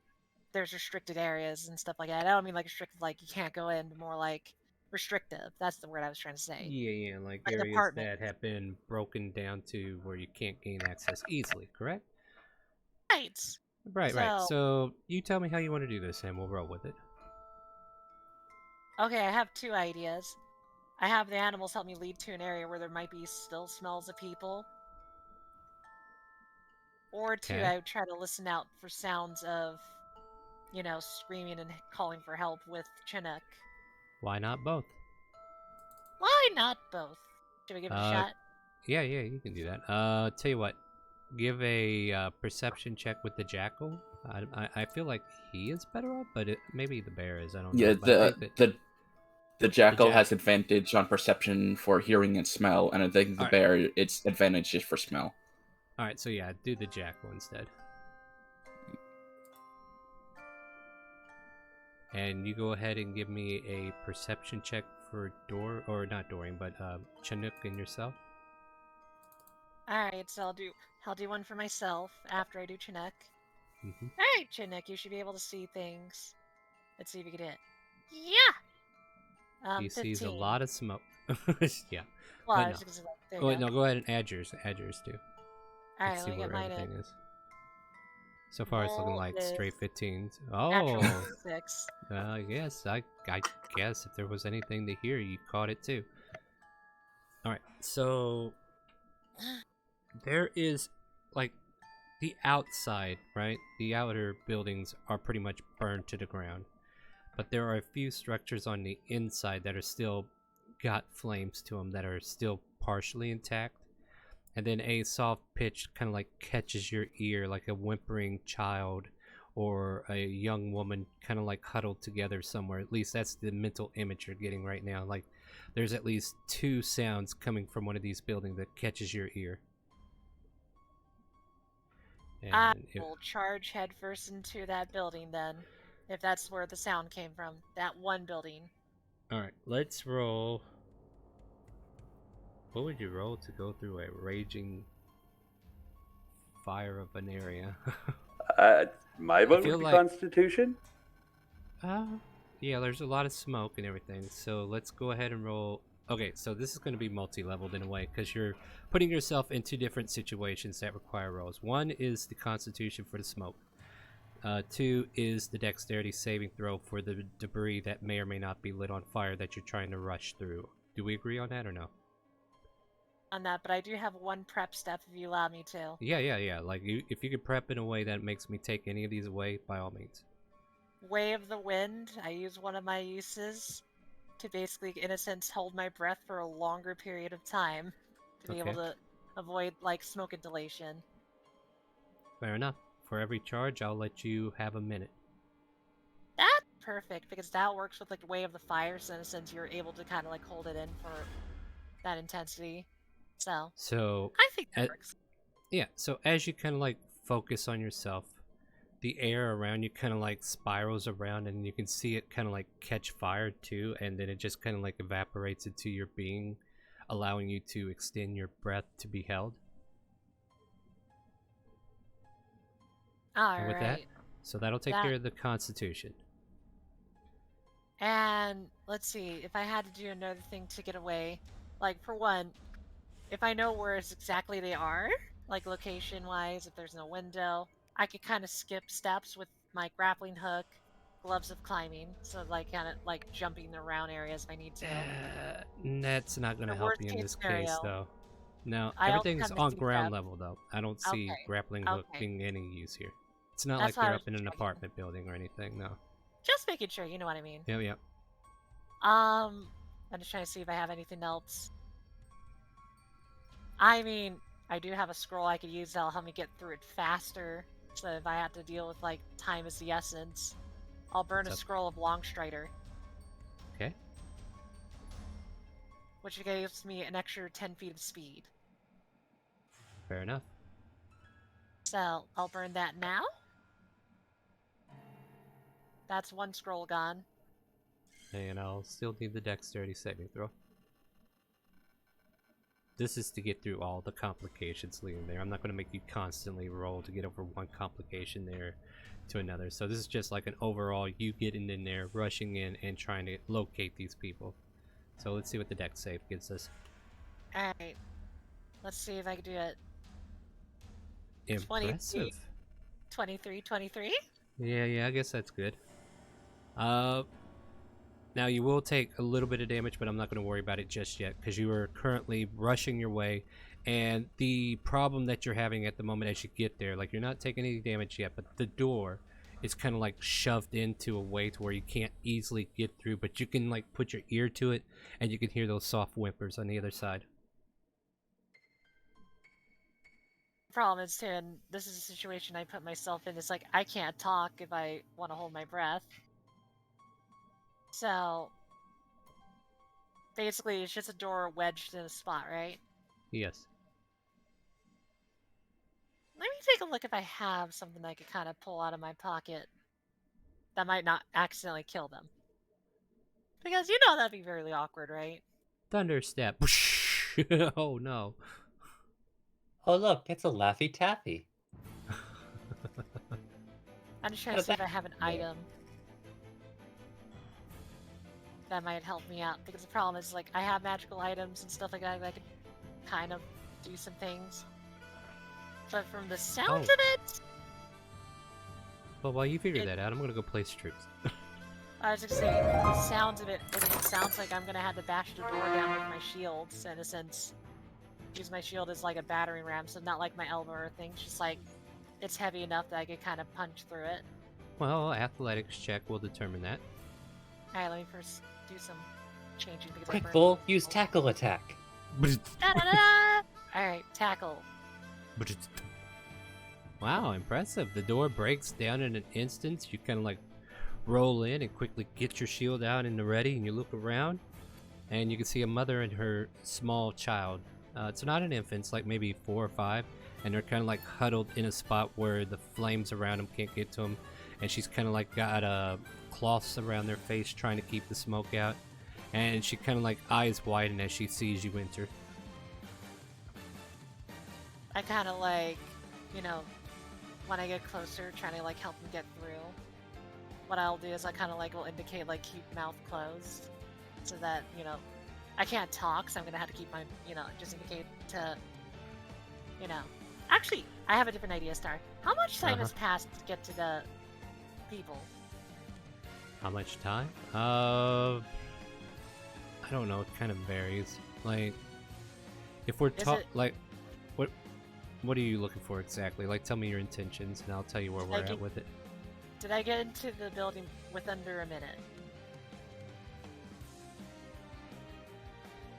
S6: there's restricted areas and stuff like that. I don't mean like restricted, like you can't go in, but more like restrictive. That's the word I was trying to say.
S1: Yeah, like
S6: Like an
S1: areas
S6: apartment.
S1: that have been broken down to where you can't gain access easily, correct?
S6: Right.
S1: Right.
S6: So-
S1: So you tell me how you want to do this and we'll roll with it.
S6: Okay, I have two ideas. I have the animals help me lead to an area where there might be still smells of people. Or two,
S1: Okay.
S6: I would try to listen out for sounds of, you know, screaming and calling for help with Chinook.
S1: Why not both?
S6: Why not both? Should we give it a shot?
S1: Yeah, you can do that. Tell you what, give a perception check with the jackal. I feel like he is better off, but maybe the bear is. I don't know.
S5: Yeah,
S1: But I think that
S5: the jackal
S1: jack-
S5: has advantage on perception for hearing and smell, and I think the
S1: Alright.
S5: bear, it's advantage just for smell.
S1: All right, so yeah, do the jackal instead. And you go ahead and give me a perception check for not Dorian, but Chinook and yourself.
S6: Alright, so I'll do one for myself after I do Chinook.
S1: Mm-hmm.
S6: Alright, Chinook, you should be able to see things. Let's see if you can do it. Yeah!
S1: He sees a
S6: 15.
S1: lot of smoke. Yeah.
S6: Well,
S1: but
S6: I
S1: no.
S6: was gonna say, like, there
S1: Oh,
S6: you
S1: wait,
S6: go.
S1: no, go ahead and add yours too.
S6: Alright,
S1: Let's
S6: let
S1: see
S6: me get
S1: where
S6: mine
S1: everything
S6: in.
S1: is. So far, it's looking
S6: Roll
S1: like
S6: is
S1: straight 15s.
S6: natural
S1: Oh,
S6: 6.
S1: yes. I guess if there was anything to hear, you caught it too. All right. So there is like the outside, right? The outer buildings are pretty much burned to the ground, but there are a few structures on the inside that are still got flames to them that are still partially intact. And then a soft pitch kind of like catches your ear, like a whimpering child or a young woman kind of like huddled together somewhere. At least that's the mental image you're getting right now. Like there's at least 2 sounds coming from one of these buildings that catches your ear.
S6: I
S1: And
S6: will charge headfirst into that building then, if that's where the sound came from. That one building.
S1: Alright, let's roll. What would you roll to go through a raging fire of an area?
S3: My vote
S1: feel
S3: would be
S1: like-
S3: Constitution.
S1: Yeah, there's a lot of smoke and everything, so let's go ahead and roll. Okay, so this is going to be multi-leveled in a way, because you're putting yourself in 2 different situations that require rolls. One is the Constitution for the smoke. 2 is the Dexterity saving throw for the debris that may or may not be lit on fire that you're trying to rush through. Do we agree on that or no?
S6: On that, but I do have one prep step if you allow me to.
S1: Yeah. Like, if you could prep in a way that makes me take any of these away, by all means.
S6: Way of the Wind, I use one of my uses to basically, in a sense, hold my breath for a longer period of time to be able to avoid, like, smoke inhalation.
S1: Fair enough. For every charge, I'll let you have a minute.
S6: That's perfect, because that works with, like, Way of the Fire, so in a sense, you're able to kind of, like, hold it in for that intensity. So, I think that works.
S1: Yeah, so as you kind of, like, focus on yourself, the air around you kind of, like, spirals around, and you can see it kind of, like, catch fire, too, and then it just kind of, like, evaporates into your being, allowing you to extend your breath to be held. And with that, so that'll take care of the Constitution.
S6: And let's see, if I had to do another thing to get away, like, for one, if I know where exactly they are, like location-wise, if there's no window, I could kind of skip steps with my grappling hook, gloves of climbing, so like kind of like jumping around areas if I need to.
S1: That's not going to help you in this case, though. No, everything's on ground level, though. I don't see grappling hook being any use here. It's not like you're up in an apartment building or anything, no.
S6: Just making sure, you know what I mean.
S1: Yep.
S6: I'm just trying to see if I have anything else. I mean, I do have a scroll I could use that'll help me get through it faster. So if I have to deal with, like, time is the essence, I'll burn a scroll of Longstrider.
S1: Okay.
S6: Which gives me an extra 10 feet of speed.
S1: Fair enough.
S6: So, I'll burn that now. That's one scroll gone.
S1: And I'll still need the Dexterity saving throw. This is to get through all the complications leading there. I'm not going to make you constantly roll to get over one complication there to another. So this is just like an overall you getting in there, rushing in, and trying to locate these people. So let's see what the Dex save gives us.
S6: Alright. Let's see if I can do it.
S1: Impressive.
S6: 23.
S1: Yeah, I guess that's good. Now you will take a little bit of damage, but I'm not going to worry about it just yet because you are currently rushing your way, and the problem that you're having at the moment as you get there, like, you're not taking any damage yet, but the door is kind of like shoved into a way to where you can't easily get through, but you can, like, put your ear to it and you can hear those soft whimpers on the other side.
S6: Problem is too, and this is a situation I put myself in, it's like I can't talk if I want to hold my breath. So basically it's just a door wedged in a spot, right?
S1: Yes.
S6: Let me take a look if I have something I could kind of pull out of my pocket that might not accidentally kill them. Because you know that'd be very awkward, right?
S1: Thunder step. Oh no.
S2: Oh look, it's a Laffy Taffy.
S6: I'm just trying to see if I have an item that might help me out. Because the problem is, like, I have magical items and stuff like that I could kind of do some things. But from the sounds
S1: Oh.
S6: of it,
S1: Well, while you figure that out, I'm gonna go place troops.
S6: I was just saying, the sounds of it sounds like I'm gonna have to bash the door down with my shields, in a sense. Use my shield as like a battering ram, so not like my elbow or thing, just like it's heavy enough that I could kind of punch through it.
S1: Well, athletics check will determine that.
S6: Alright, let me first do some changing because I
S2: Quick,
S6: burned
S2: Bull,
S6: my
S2: use
S6: shield.
S2: tackle attack.
S6: Da-da-da-da! Alright, tackle.
S1: Wow, impressive. The door breaks down in an instant. You kind of like roll in and quickly get your shield out and ready, and you look around, and you can see a mother and her small child. It's not an infant, it's like maybe 4 or 5, and they're kind of like huddled in a spot where the flames around them can't get to them, and she's kind of like got cloths around their face trying to keep the smoke out, and she kind of like eyes widen as she sees you enter.
S6: I kind of like, you know, when I get closer, trying to like help them get through. What I'll do is I kind of like will indicate like keep mouth closed, so that, you know, I can't talk, so I'm gonna have to keep my, you know, just indicate to, you know. Actually, I have a different idea, Star. How much time has passed to get to the people?
S1: How much time? I don't know. It kind of varies. Like, if we're like, what are you looking for exactly? Like, tell me your intentions, and I'll tell you where we're at with it.
S6: Did I get into the building with under a minute?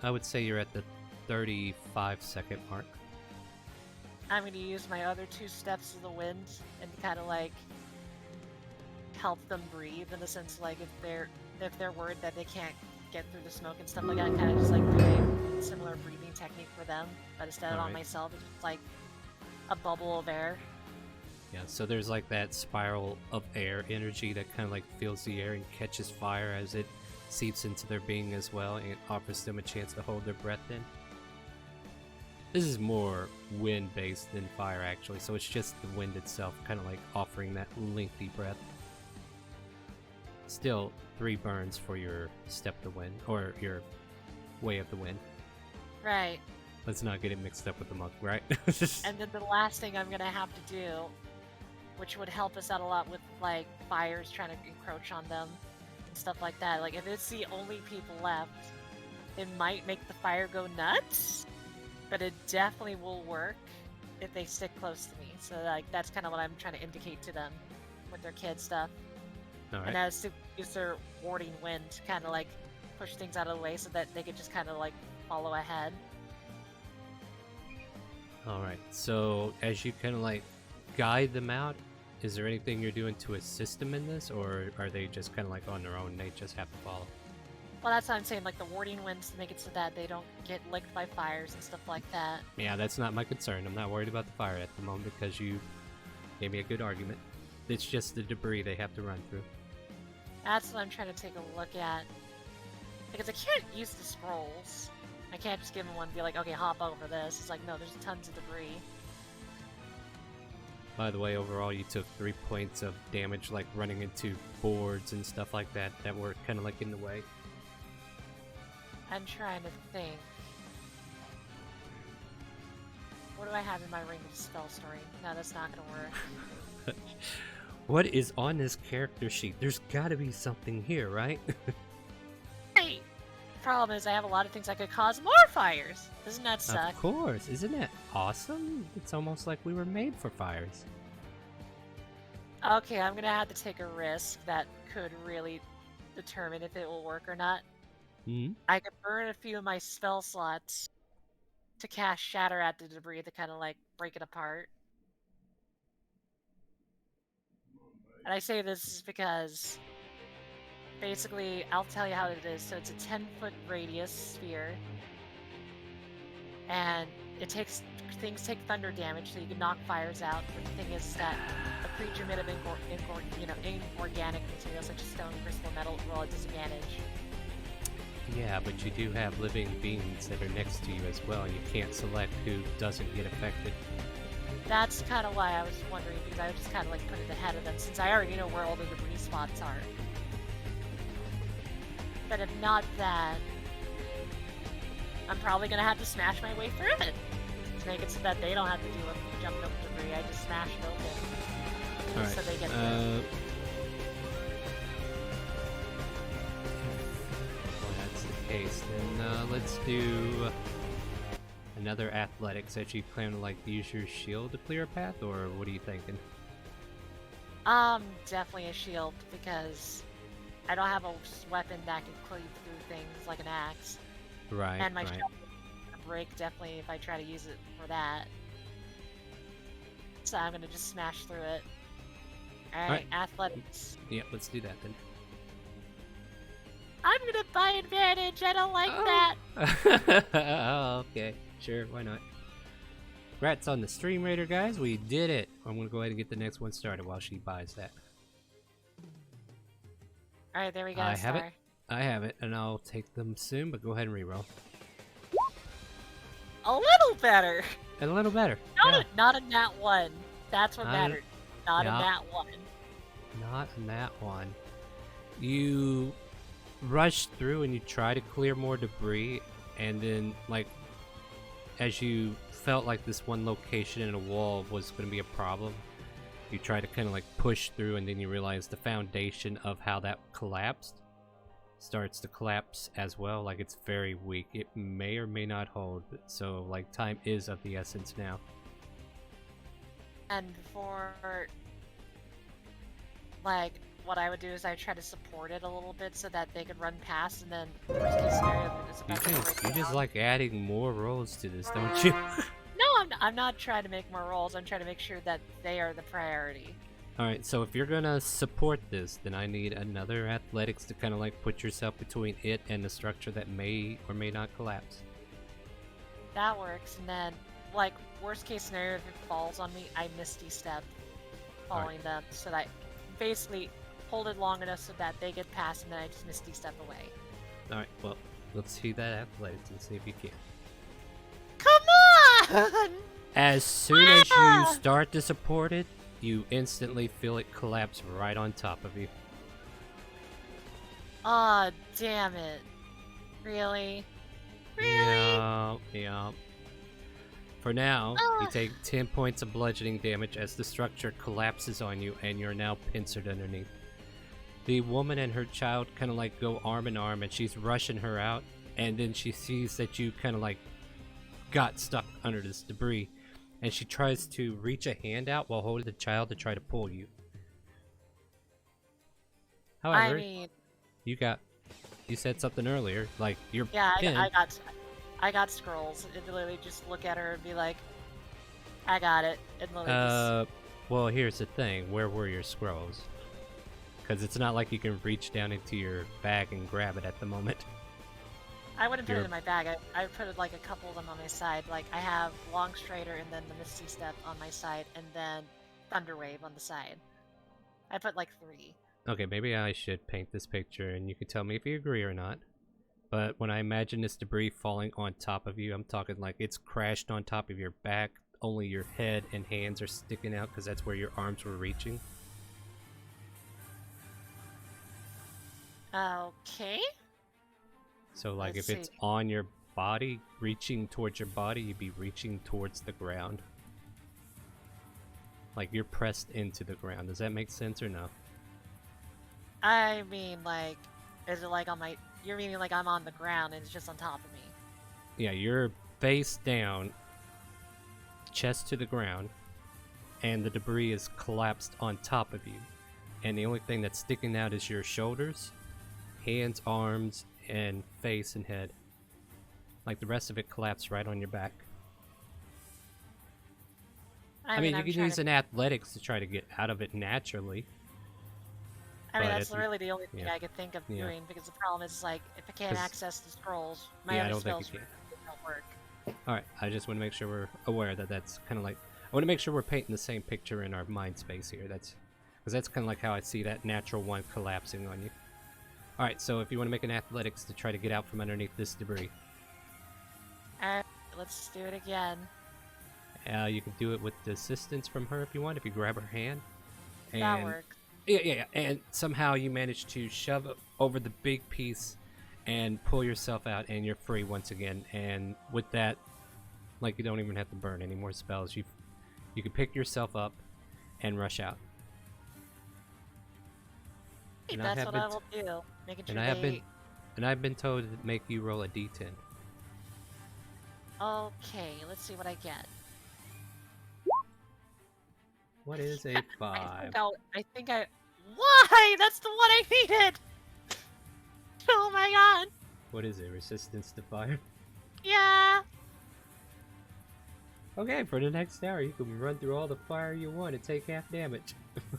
S1: I would say you're at the 35-second mark.
S6: I'm gonna use my other 2 steps of the wind and kind of like help them breathe, in the sense like if they're worried that they can't get through the smoke and stuff like that, kind of just like do a similar breathing technique for them, but instead of on myself, it's just like a bubble of air.
S1: Yeah, so there's like that spiral of air energy that kind of like fills the air and catches fire as it seeps into their being as well, and it offers them a chance to hold their breath in. This is more wind-based than fire, actually, so it's just the wind itself kind of like offering that lengthy breath. Still 3 burns for your step the wind, or your way of the wind.
S6: Right.
S1: Let's not get it mixed up with the monk, right?
S6: And then the last thing I'm gonna have to do, which would help us out a lot with like fires trying to encroach on them and stuff like that. Like if it's the only people left, it might make the fire go nuts, but it definitely will work if they stick close to me. So like that's kind of what I'm trying to indicate to them with their kid stuff.
S1: Alright.
S6: And as to use their warding wind to kind of like push things out of the way so that they could just kind of like follow ahead.
S1: Alright, so as you kind of like guide them out, is there anything you're doing to assist them in this, or are they just kind of like on their own and they just have to follow?
S6: Well, that's what I'm saying, like the warding winds to make it so that they don't get licked by fires and stuff like that.
S1: Yeah, that's not my concern. I'm not worried about the fire at the moment because you gave me a good argument. It's just the debris they have to run through.
S6: That's what I'm trying to take a look at. Because I can't use the scrolls. I can't just give them one and be like, okay, hop over this. It's like, no, there's tons of debris.
S1: By the way, overall you took 3 points of damage, like running into boards and stuff like that were kind of like in the way.
S6: I'm trying to think. What do I have in my ring of spell story? No, that's not gonna work.
S1: What is on this character sheet? There's gotta be something here, right?
S6: Right! Problem is I have a lot of things that could cause more fires! Doesn't that suck?
S1: Of course, isn't that awesome? It's almost like we were made for fires.
S6: Okay, I'm gonna have to take a risk that could really determine if it will work or not.
S1: Hmm?
S6: I could burn a few of my spell slots to cast Shatter at the debris to kind of like break it apart. And I say this is because basically, I'll tell you how it is. So it's a 10-foot radius sphere, and things take thunder damage, so you can knock fires out. But the thing is that a creature made of inorganic material such as stone, crystal, metal will at disadvantage.
S1: Yeah, but you do have living beings that are next to you as well, and you can't select who doesn't get affected.
S6: That's kind of why I was wondering, because I was just kind of like put it ahead of them, since I already know where all the debris spots are. But if not that, I'm probably gonna have to smash my way through it. to make it so that they don't have to deal with jumping over debris. I just smash it open.
S1: All right.
S6: So they get
S1: Well, that's the case. Then let's do another athletics. That you plan to like use your shield to clear a path, or what are you thinking?
S6: Definitely a shield, because I don't have a weapon that can cleave through things like an axe.
S1: Right.
S6: And my
S1: right.
S6: shield will break definitely if I try to use it for that. So I'm gonna just smash through it. Alright, athletics.
S1: Yep, let's do that then.
S6: I'm gonna buy advantage, I don't like that!
S1: Oh, okay. Sure, why not? Congrats on the Stream Raider, guys. We did it. I'm gonna go ahead and get the next one started while she buys that.
S6: Alright, there we go,
S1: I have it.
S6: Star.
S1: I have it, and I'll take them soon, but go ahead and reroll.
S6: A little better!
S1: And a little better.
S6: Not a nat 1. That's what
S1: Not a-
S6: mattered. Not
S1: yeah.
S6: a nat 1.
S1: Not in that one. You rush through and you try to clear more debris, and then, like, as you felt like this one location in a wall was going to be a problem, you try to kind of like push through, and then you realize the foundation of how that collapsed starts to collapse as well. Like, it's very weak. It may or may not hold, so like time is of the essence now.
S6: And for like what I would do is I try to support it a little bit so that they could run past, and then worst case scenario it's about to break
S1: You just
S6: down.
S1: like adding more rolls to this, don't you?
S6: No, I'm not trying to make more rolls. I'm trying to make sure that they are the priority.
S1: Alright, so if you're gonna support this, then I need another athletics to kind of like put yourself between it and the structure that may or may not collapse.
S6: That works. And then, like, worst case scenario, if it falls on me, I Misty Step following them, so that I basically hold it long enough so that they get past, and then I just Misty Step away.
S1: Alright, well, let's see that athletics and see if you can.
S6: Come on!
S1: As soon as you start to support it, you instantly feel it collapse right on top of you.
S6: Aw, damn it. Really? Really?
S1: Yeah. For now, you take 10 points of bludgeoning damage as the structure collapses on you and you're now pincered underneath. The woman and her child kind of like go arm in arm, and she's rushing her out, and then she sees that you kind of like got stuck under this debris, and she tries to reach a hand out while holding the child to try to pull you. However,
S6: I mean,
S1: you said something earlier, like you're
S6: yeah,
S1: pinned.
S6: I got scrolls. It literally just look at her and be like, I got it. And literally just...
S1: Well, here's the thing. Where were your scrolls? Because it's not like you can reach down into your bag and grab it at the moment.
S6: I wouldn't put it in my bag. I put it like a couple of them on my side. Like, I have Long Strider and then the Misty Step on my side, and then Thunder Wave on the side. I put like 3.
S1: Okay, maybe I should paint this picture and you can tell me if you agree or not. But when I imagine this debris falling on top of you, I'm talking like it's crashed on top of your back, only your head and hands are sticking out because that's where your arms were reaching.
S6: Okay.
S1: So like
S6: Let's
S1: if it's
S6: see.
S1: on your body, reaching towards your body, you'd be reaching towards the ground. Like you're pressed into the ground. Does that make sense or no?
S6: I mean, like, is it like on my... You're meaning like I'm on the ground and it's just on top of me?
S1: Yeah, you're face down, chest to the ground, and the debris is collapsed on top of you. And the only thing that's sticking out is your shoulders, hands, arms, and face and head. Like the rest of it collapsed right on your back. I mean, you
S6: I'm
S1: can
S6: trying
S1: use an athletics to try to get out of it naturally.
S6: I mean,
S1: but
S6: that's
S1: it-
S6: really the only thing
S1: yeah.
S6: I could think of
S1: Yeah.
S6: doing, because the problem is, like, if I can't
S1: 'Cause-
S6: access the scrolls, my
S1: Yeah, I
S6: other
S1: don't think
S6: spells
S1: you can.
S6: don't work.
S1: Alright, I just want to make sure we're aware that that's kind of like... I want to make sure we're painting the same picture in our mind space here. That's because that's kind of like how I see that natural one collapsing on you. Alright, so if you want to make an athletics to try to get out from underneath this debris,
S6: Alright, let's do it again.
S1: you can do it with the assistance from her if you want, if you grab her hand.
S6: That works.
S1: Yeah. And somehow you manage to shove it over the big piece and pull yourself out, and you're free once again. And with that, Like, you don't even have to burn any more spells. You can pick yourself up and rush out.
S6: Hey,
S1: And I
S6: that's
S1: have
S6: what
S1: been
S6: I will do. Making sure
S1: and I've been told to make you roll a d10.
S6: Okay, let's see what I get.
S1: What is a 5?
S6: I think I... Why? That's the one I needed! Oh my god!
S1: What is it? Resistance to fire?
S6: Yeah!
S1: Okay, for the next hour, you can run through all the fire you want and take half damage.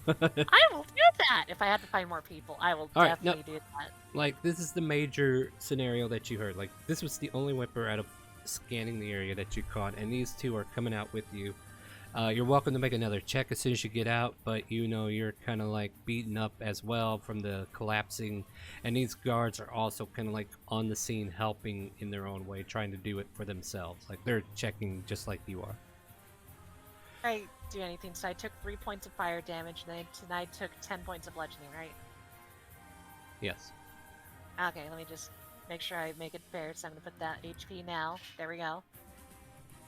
S6: I will do that! If I have to find more people, I will
S1: Alright,
S6: definitely do that.
S1: Like, this is the major scenario that you heard. Like, this was the only whimper out of scanning the area that you caught, and these two are coming out with you. You're welcome to make another check as soon as you get out, but you know you're kind of like beaten up as well from the collapsing, and these guards are also kind of like on the scene helping in their own way, trying to do it for themselves. Like, they're checking just like you are.
S6: I do anything, so I took 3 points of fire damage, and I took 10 points of bludgeoning, right?
S1: Yes.
S6: Okay, let me just make sure I make it fair, so I'm gonna put that HP now. There we go.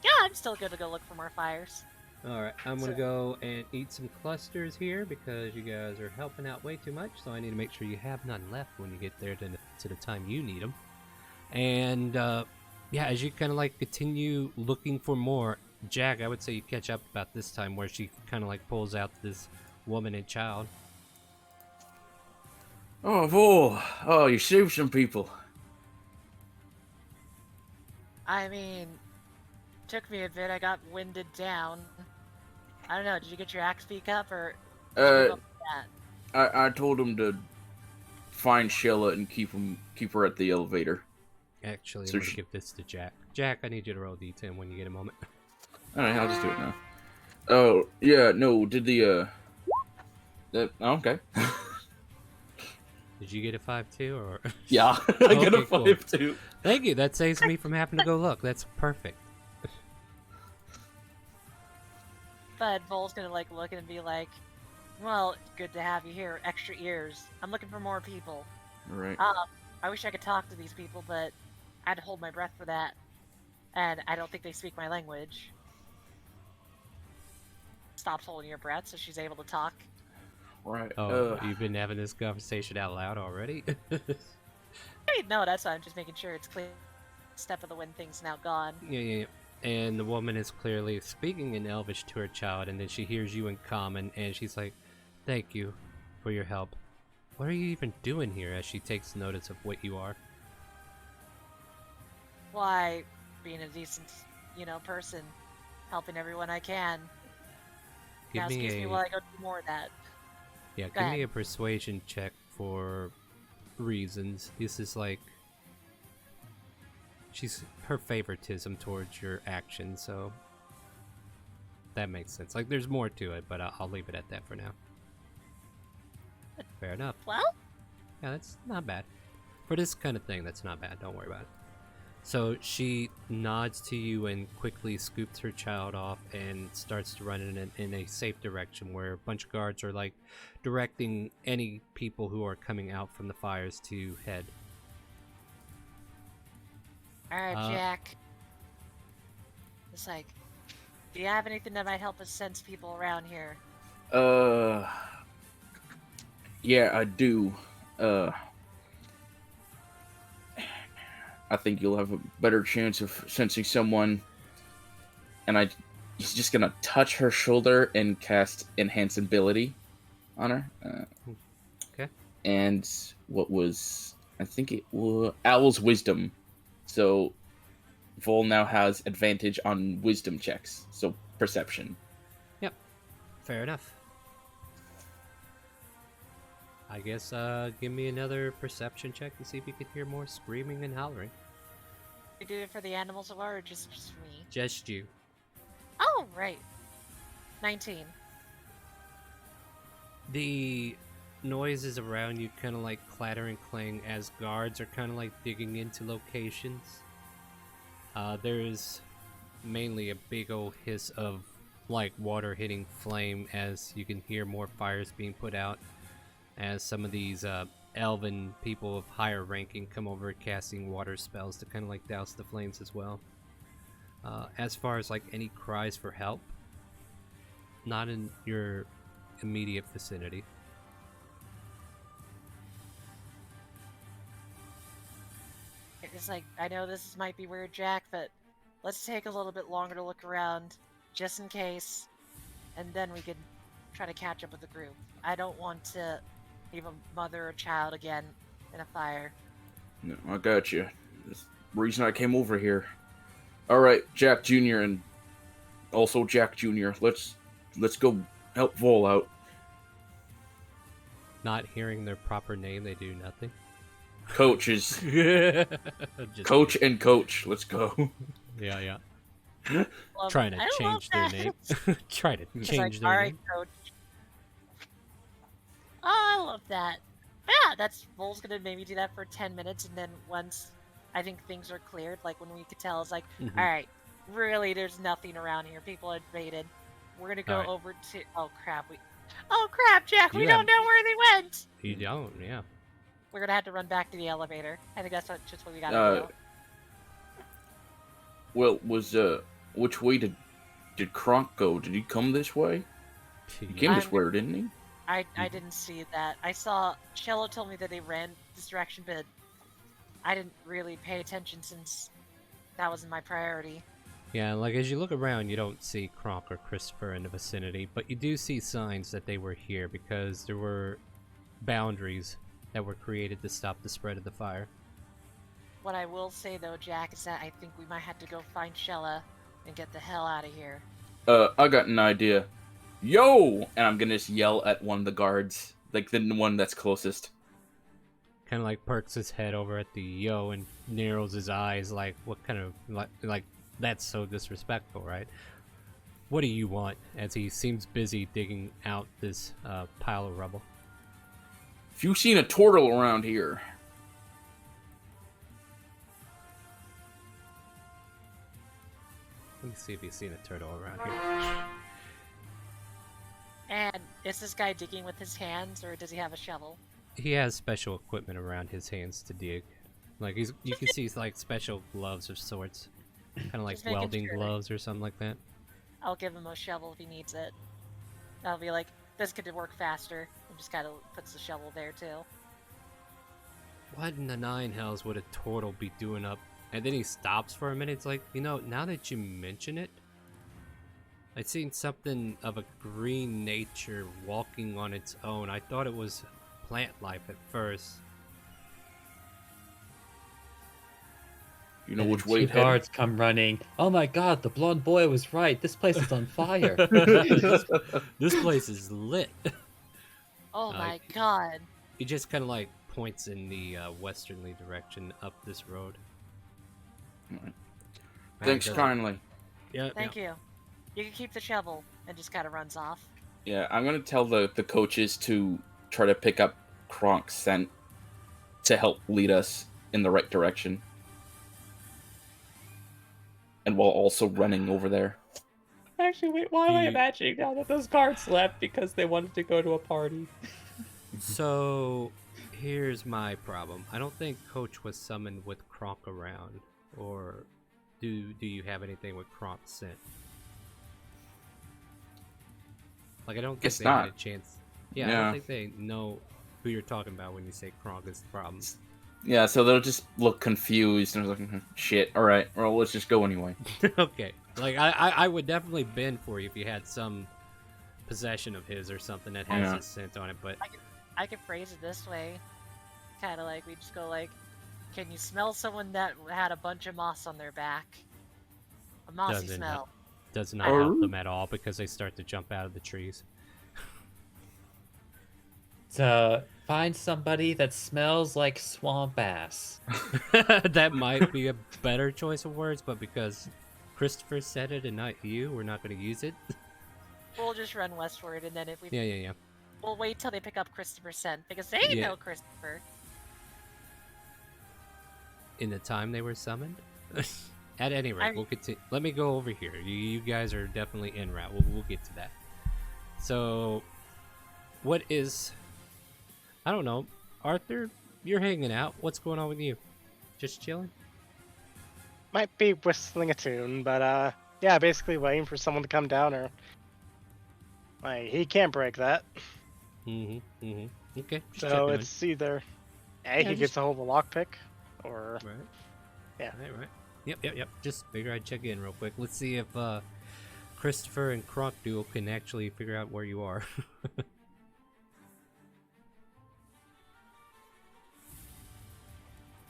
S6: Yeah, I'm still good to go look for more fires.
S1: Alright, I'm gonna go and eat some clusters here because you guys are helping out way too much, so I need to make sure you have none left when you get there to the time you need them. And yeah, as you kind of like continue looking for more, Jack, I would say you catch up about this time where she kind of like pulls out this woman and child.
S5: Oh, Vol! Oh, you saved some people.
S6: I mean, took me a bit. I got winded down. I don't know. Did you get your axe peak up, or did you give up that?
S5: I told him to find Sheila and keep her at the elevator.
S1: Actually,
S5: So
S1: I'm gonna give this to Jack. Jack, I need you to roll D10 when you get a moment.
S5: Alright, I'll just do it now. Oh, yeah, no, did the, okay.
S1: Did you get a 5 too, or?
S5: Yeah, I got a
S1: Okay, cool.
S5: 5 too.
S1: Thank you. That saves me from having to go look. That's perfect.
S6: But Vol's gonna like look and be like, "Well, good to have you here. Extra ears. I'm looking for more people.
S5: Alright.
S6: I wish I could talk to these people, but I had to hold my breath for that, and I don't think they speak my language." Stops holding your breath, so she's able to talk.
S5: Right.
S1: Oh, you've been having this conversation out loud already?
S6: I mean, no, that's why I'm just making sure it's clear. Step of the wind thing's now gone.
S1: Yeah. And the woman is clearly speaking in Elvish to her child, and then she hears you in common, and she's like, "Thank you for your help. What are you even doing here?" As she takes notice of what you are.
S6: Why, being a decent, person, helping everyone I can. Now, excuse me while I go do more of that.
S1: Yeah, give me a persuasion check for reasons. This is like her favoritism towards your action, so that makes sense. Like, there's more to it, but I'll leave it at that for now. Fair enough.
S6: Well?
S1: Yeah, that's not bad. For this kind of thing, that's not bad. Don't worry about it. So she nods to you and quickly scoops her child off and starts to run in a safe direction where a bunch of guards are like directing any people who are coming out from the fires to head.
S6: Alright, Jack. It's like, do you have anything that might help us sense people around here?
S5: Yeah, I do. I think you'll have a better chance of sensing someone. And he's just gonna touch her shoulder and cast Enhance Ability on her.
S1: Okay.
S5: And I think it was Owl's Wisdom. So Vol now has advantage on wisdom checks. So perception.
S1: Yep. Fair enough. I guess give me another perception check to see if you can hear more screaming and hollering.
S6: You do it for the animals or just me?
S1: Just you.
S6: Oh, right. 19.
S1: The noises around you kind of like clatter and clang as guards are kind of like digging into locations. There's mainly a big old hiss of like water hitting flame as you can hear more fires being put out as some of these elven people of higher ranking come over casting water spells to kind of like douse the flames as well. As far as like any cries for help, not in your immediate vicinity.
S6: It's like, I know this might be weird, Jack, but let's take a little bit longer to look around, just in case, and then we can try to catch up with the group. I don't want to leave a mother or child again in a fire.
S5: No, I got you. That's the reason I came over here. All right, Jack Jr. and also Jack Jr. Let's go help Vol out.
S1: Not hearing their proper name, they do nothing.
S5: Coach is
S1: Just
S5: coach
S1: kidding.
S5: and coach. Let's go.
S1: Yeah.
S6: Love-
S1: Trying to
S6: I love
S1: change their
S6: that.
S1: name. Try to
S6: It's
S1: change
S6: like,
S1: their
S6: all right,
S1: name.
S6: coach. Oh, I love that. Yeah, that's Vol's gonna maybe do that for 10 minutes, and then once I think things are cleared, like when we could tell, it's like,
S1: Mhm.
S6: all right, really, there's nothing around here. People are invaded. We're gonna go
S1: Alright.
S6: over to. Oh crap! Oh crap, Jack!
S1: You
S6: We
S1: have-
S6: don't know where they went.
S1: You don't, yeah.
S6: We're gonna have to run back to the elevator. I think that's just what we gotta do.
S5: Well, which way did Kronk go? Did he come this way? He came this way, didn't he?
S6: I didn't see that. I saw Cello told me that they ran this direction, but I didn't really pay attention since that wasn't my priority.
S1: Yeah, like as you look around, you don't see Kronk or Christopher in the vicinity, but you do see signs that they were here because there were boundaries that were created to stop the spread of the fire.
S6: What I will say though, Jack, is that I think we might have to go find Shella and get the hell out of here.
S5: I got an idea. Yo! And I'm gonna just yell at one of the guards, like the one that's closest.
S1: Kind of like perks his head over at the yo and narrows his eyes, like what kind of like that's so disrespectful, right? What do you want? As he seems busy digging out this pile of rubble.
S5: If you've seen a turtle around here,
S1: Let me see if he's seen a turtle around here.
S6: And is this guy digging with his hands, or does he have a shovel?
S1: He has special equipment around his hands to dig. Like you can see like special gloves of sorts, kind of like
S6: Just making
S1: welding
S6: sure.
S1: gloves or something like that.
S6: I'll give him a shovel if he needs it. I'll be like, this could work faster. And just kind of puts the shovel there too.
S1: What in the nine hells would a turtle be doing up? And then he stops for a minute. It's like, you know, now that you mention it, I'd seen something of a green nature walking on its own. I thought it was plant life at first.
S5: you know
S2: And
S5: which
S2: then
S5: way
S2: two
S5: it headed?
S2: guards come running. Oh my god, the blonde boy was right. This place is on fire.
S1: This place is lit.
S6: Oh
S1: Uh,
S6: my god.
S1: He just kind of like points in the westernly direction up this road.
S5: Alright.
S1: And
S5: Thanks
S1: does-
S5: kindly.
S1: Yeah,
S6: Thank you. You can keep the shovel, and just kind of runs off.
S5: Yeah, I'm gonna tell the coaches to try to pick up Kronk's scent to help lead us in the right direction. And while also running over there.
S2: Actually, wait, why am I
S1: You-
S2: imagining now that those guards left because they wanted to go to a party?
S1: So, here's my problem. I don't think Coach was summoned with Kronk around, or do you have anything with Kronk's scent? Like, I don't think
S5: Guess
S1: they had a
S5: not.
S1: chance. Yeah, I
S5: Yeah.
S1: don't think they know who you're talking about when you say Kronk is the problem.
S5: Yeah, so they'll just look confused and like, shit, alright, well, let's just go anyway.
S1: Okay, like I would definitely bend for you if you had some possession of his or something that has
S5: Yeah.
S1: his scent on it, but
S6: I could phrase it this way. Kind of like, we just go like, can you smell someone that had a bunch of moss on their back? A mossy
S1: Doesn't
S6: smell.
S1: does not help them at all because they start to jump out of the trees.
S2: To find somebody that smells like swamp ass.
S1: That might be a better choice of words, but because Christopher said it and not you, we're not going to use it.
S6: We'll just run westward, and then if we
S1: Yeah.
S6: we'll wait till they pick up Christopher's scent, because they
S1: Yeah.
S6: know Christopher.
S1: In the time they were summoned? At any rate,
S6: I-
S1: we'll continue. Let me go over here. You guys are definitely en route. We'll get to that. So, what is... I don't know. Arthur, you're hanging out. What's going on with you? Just chilling?
S4: might be whistling a tune, but yeah, basically waiting for someone to come down, or like he can't break that.
S1: Okay, just
S4: So
S1: checking
S4: it's either A,
S1: Yeah,
S4: he
S1: just-
S4: gets a hold of a lockpick, or
S1: on. Right.
S4: Yeah.
S1: Right. Yep. Just figure I'd check in real quick. Let's see if Christopher and Croc Duo can actually figure out where you are.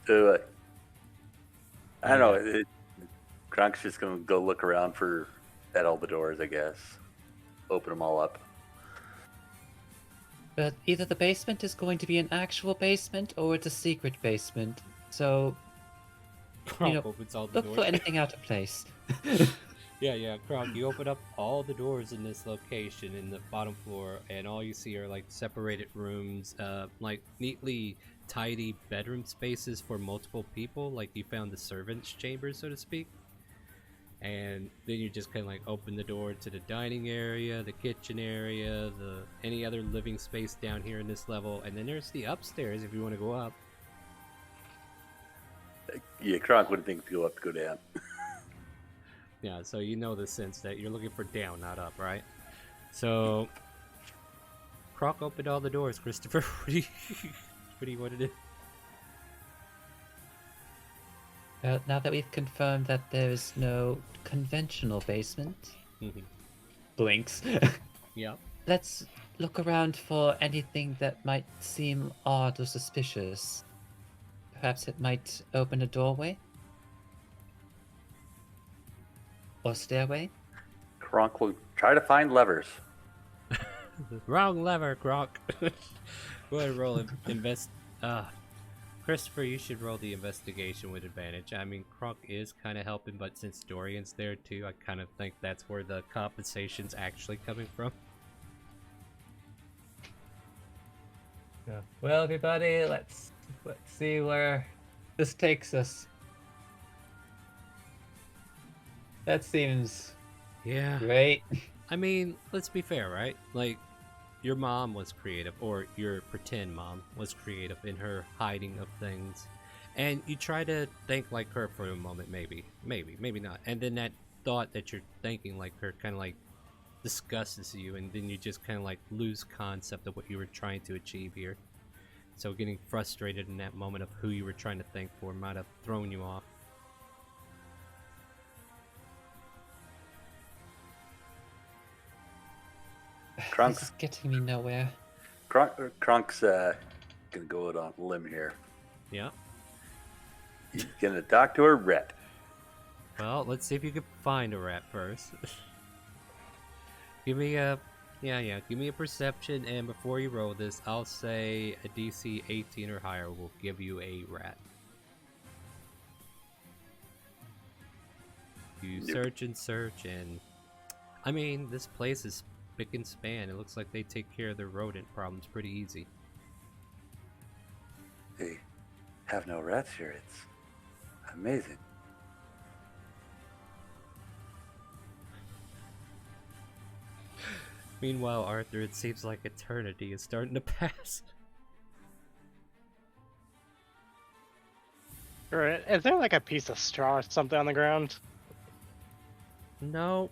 S3: So, I don't know.
S1: Yeah.
S3: Kronk's just gonna go look around at all the doors, I guess. Open them all up.
S2: But either the basement is going to be an actual basement or it's a secret basement. So
S1: Croc opens all the
S2: look
S1: doors.
S2: for anything out of place.
S1: Yeah, Croc, you open up all the doors in this location in the bottom floor, and all you see are like separated rooms, like neatly tidy bedroom spaces for multiple people, like you found the servants' chambers, so to speak. And then you just kind of like open the door to the dining area, the kitchen area, any other living space down here in this level, and then there's the upstairs if you want to go up.
S3: Yeah, Kronk wouldn't think to go down.
S1: Yeah, so you know the sense that you're looking for down, not up, right? So, Croc opened all the doors. Christopher, what do you want to do?
S2: Now that we've confirmed that there is no conventional basement, blinks.
S1: Yep.
S2: Let's look around for anything that might seem odd or suspicious. Perhaps it might open a doorway? Or stairway?
S3: Kronk will try to find levers.
S1: Wrong lever, Croc. Go ahead and roll invest. Christopher, you should roll the investigation with advantage. I mean, Croc is kind of helping, but since Dorian's there too, I kind of think that's where the compensation's actually coming from.
S2: Yeah. Well, everybody, let's see where this takes us. That seems great.
S1: I mean, let's be fair, right? Like, your mom was creative, or your pretend mom was creative in her hiding of things. And you try to think like her for a moment, maybe not. And then that thought that you're thinking like her kind of like disgusts you, and then you just kind of like lose concept of what you were trying to achieve here. So getting frustrated in that moment of who you were trying to think for might have thrown you off.
S2: This is getting me nowhere.
S3: Kronk's gonna go out on a limb here.
S1: Yeah.
S3: He's gonna talk to a rat.
S1: Well, let's see if you can find a rat first. Give me a give me a perception, and before you roll this, I'll say a DC 18 or higher will give you a rat. You search and search, and I mean, this place is spick and span. It looks like they take care of their rodent problems pretty easy.
S3: They have no rats here. It's amazing.
S1: Meanwhile, Arthur, it seems like eternity is starting to pass.
S4: Alright, is there like a piece of straw or something on the ground?
S1: No,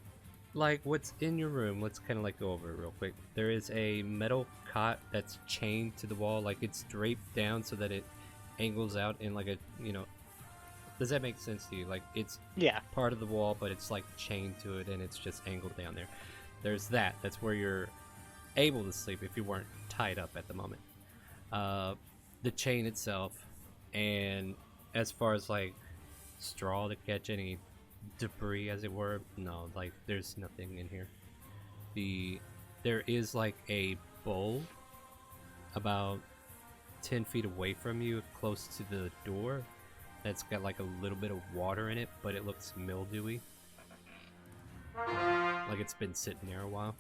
S1: like what's in your room, let's kind of like go over it real quick. There is a metal cot that's chained to the wall, like it's draped down so that it angles out in like a, does that make sense to you? Like it's part of the wall, but it's like chained to it and it's just angled down there. There's that's where you're able to sleep if you weren't tied up at the moment. The chain itself, and as far as like straw to catch any debris, as it were, no, like there's nothing in here. There is like a bowl about 10 feet away from you, close to the door, that's got like a little bit of water in it, but it looks mildewy, like it's been sitting there a while.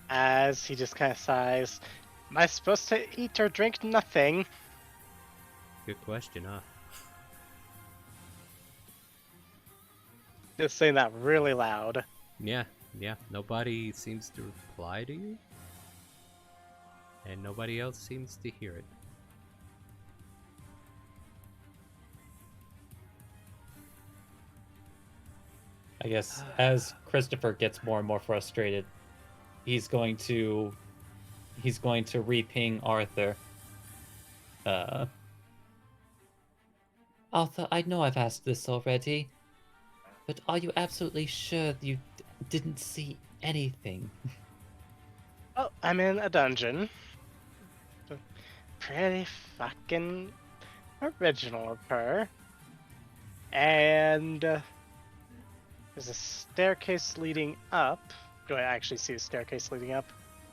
S4: As he just kind of sighs, am I supposed to eat or drink nothing?
S1: Good question, huh?
S4: Just saying that really loud.
S1: Yeah. Nobody seems to reply to you. And nobody else seems to hear it.
S2: I guess as Christopher gets more and more frustrated, he's going to re-ping Arthur. Arthur, I know I've asked this already, but are you absolutely sure you didn't see anything?
S4: Oh, I'm in a dungeon. Pretty fucking original of her. And there's a staircase leading up. Do I actually see a staircase leading up?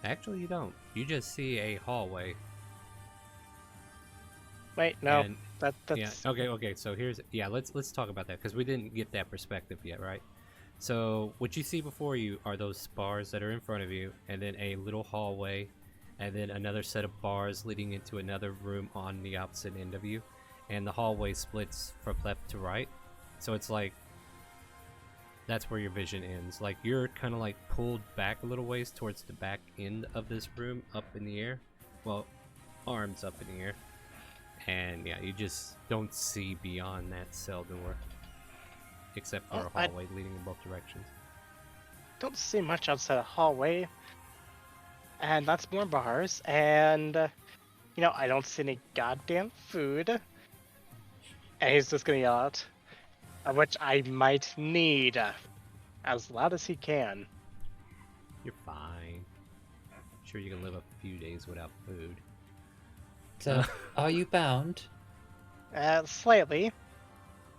S1: Actually, you don't. You just see a hallway.
S4: Wait, no.
S1: And,
S4: That's
S1: yeah. Okay. So let's talk about that because we didn't get that perspective yet, right? So what you see before you are those bars that are in front of you, and then a little hallway, and then another set of bars leading into another room on the opposite end of you, and the hallway splits from left to right. So it's like that's where your vision ends. Like you're kind of like pulled back a little ways towards the back end of this room, up in the air. Well, arms up in the air. And yeah, you just don't see beyond that cell door. Except for a hallway leading in both directions.
S4: Don't see much outside a hallway. And that's more bars. And, I don't see any goddamn food. And he's just gonna yell out, which I might need, as loud as he can.
S1: You're fine. Sure, you can live a few days without food.
S2: So, are you bound?
S4: Slightly.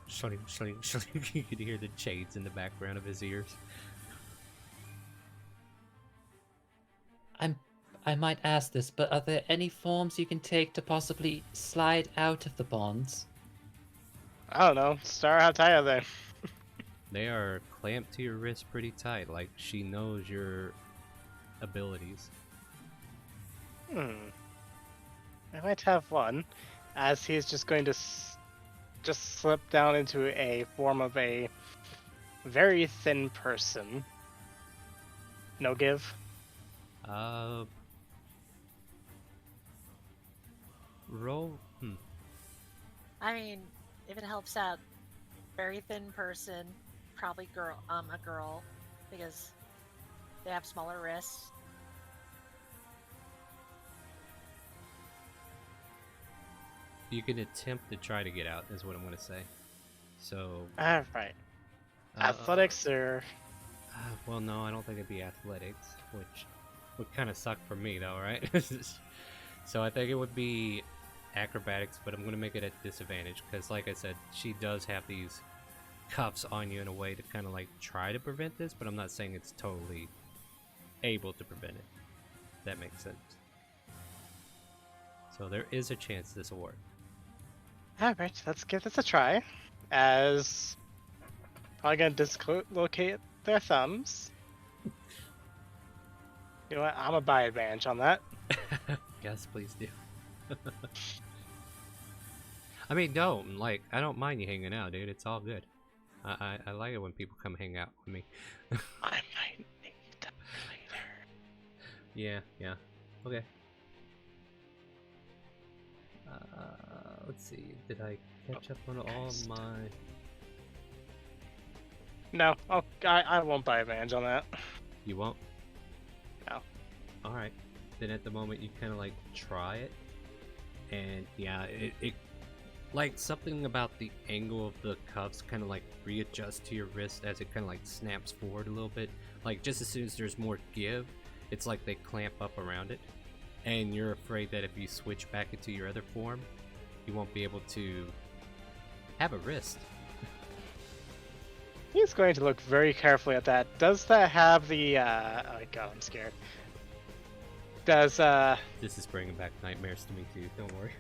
S1: Sling. You can hear the shades in the background of his ears.
S2: I might ask this, but are there any forms you can take to possibly slide out of the bonds?
S4: I don't know. Star, how tight are they?
S1: They are clamped to your wrist pretty tight, like she knows your abilities.
S4: I might have one, as he's just going to just slip down into a form of a very thin person. No give.
S1: Roll.
S6: I mean, if it helps out, very thin person, probably a girl, because they have smaller wrists.
S1: You can attempt to try to get out, is what I'm going to say. So.
S4: Alright. Athletics or.
S1: Well, no, I don't think it'd be athletics, which would kind of suck for me, though, right? So I think it would be acrobatics, but I'm going to make it at disadvantage because, like I said, she does have these cuffs on you in a way to kind of like try to prevent this, but I'm not saying it's totally able to prevent it. If that makes sense. So there is a chance this will work.
S4: Alright, let's give this a try. As probably gonna dislocate their thumbs. You know what? I'm gonna buy advantage on that.
S1: Yes, please do. I mean, don't. Like, I don't mind you hanging out, dude. It's all good. I like it when people come hang out with me.
S4: I might need that later.
S1: Yeah. Okay. Let's see. Did I catch up on all of my...
S4: No, I won't buy advantage on that.
S1: You won't?
S4: No.
S1: Alright. Then at the moment you kind of like try it. And yeah, it like something about the angle of the cuffs kind of like readjusts to your wrist as it kind of like snaps forward a little bit. Like just as soon as there's more give, it's like they clamp up around it. And you're afraid that if you switch back into your other form, you won't be able to have a wrist.
S4: He's going to look very carefully at that. Does that have the, oh my god, I'm scared. Does,
S1: This is bringing back nightmares to me too, don't worry.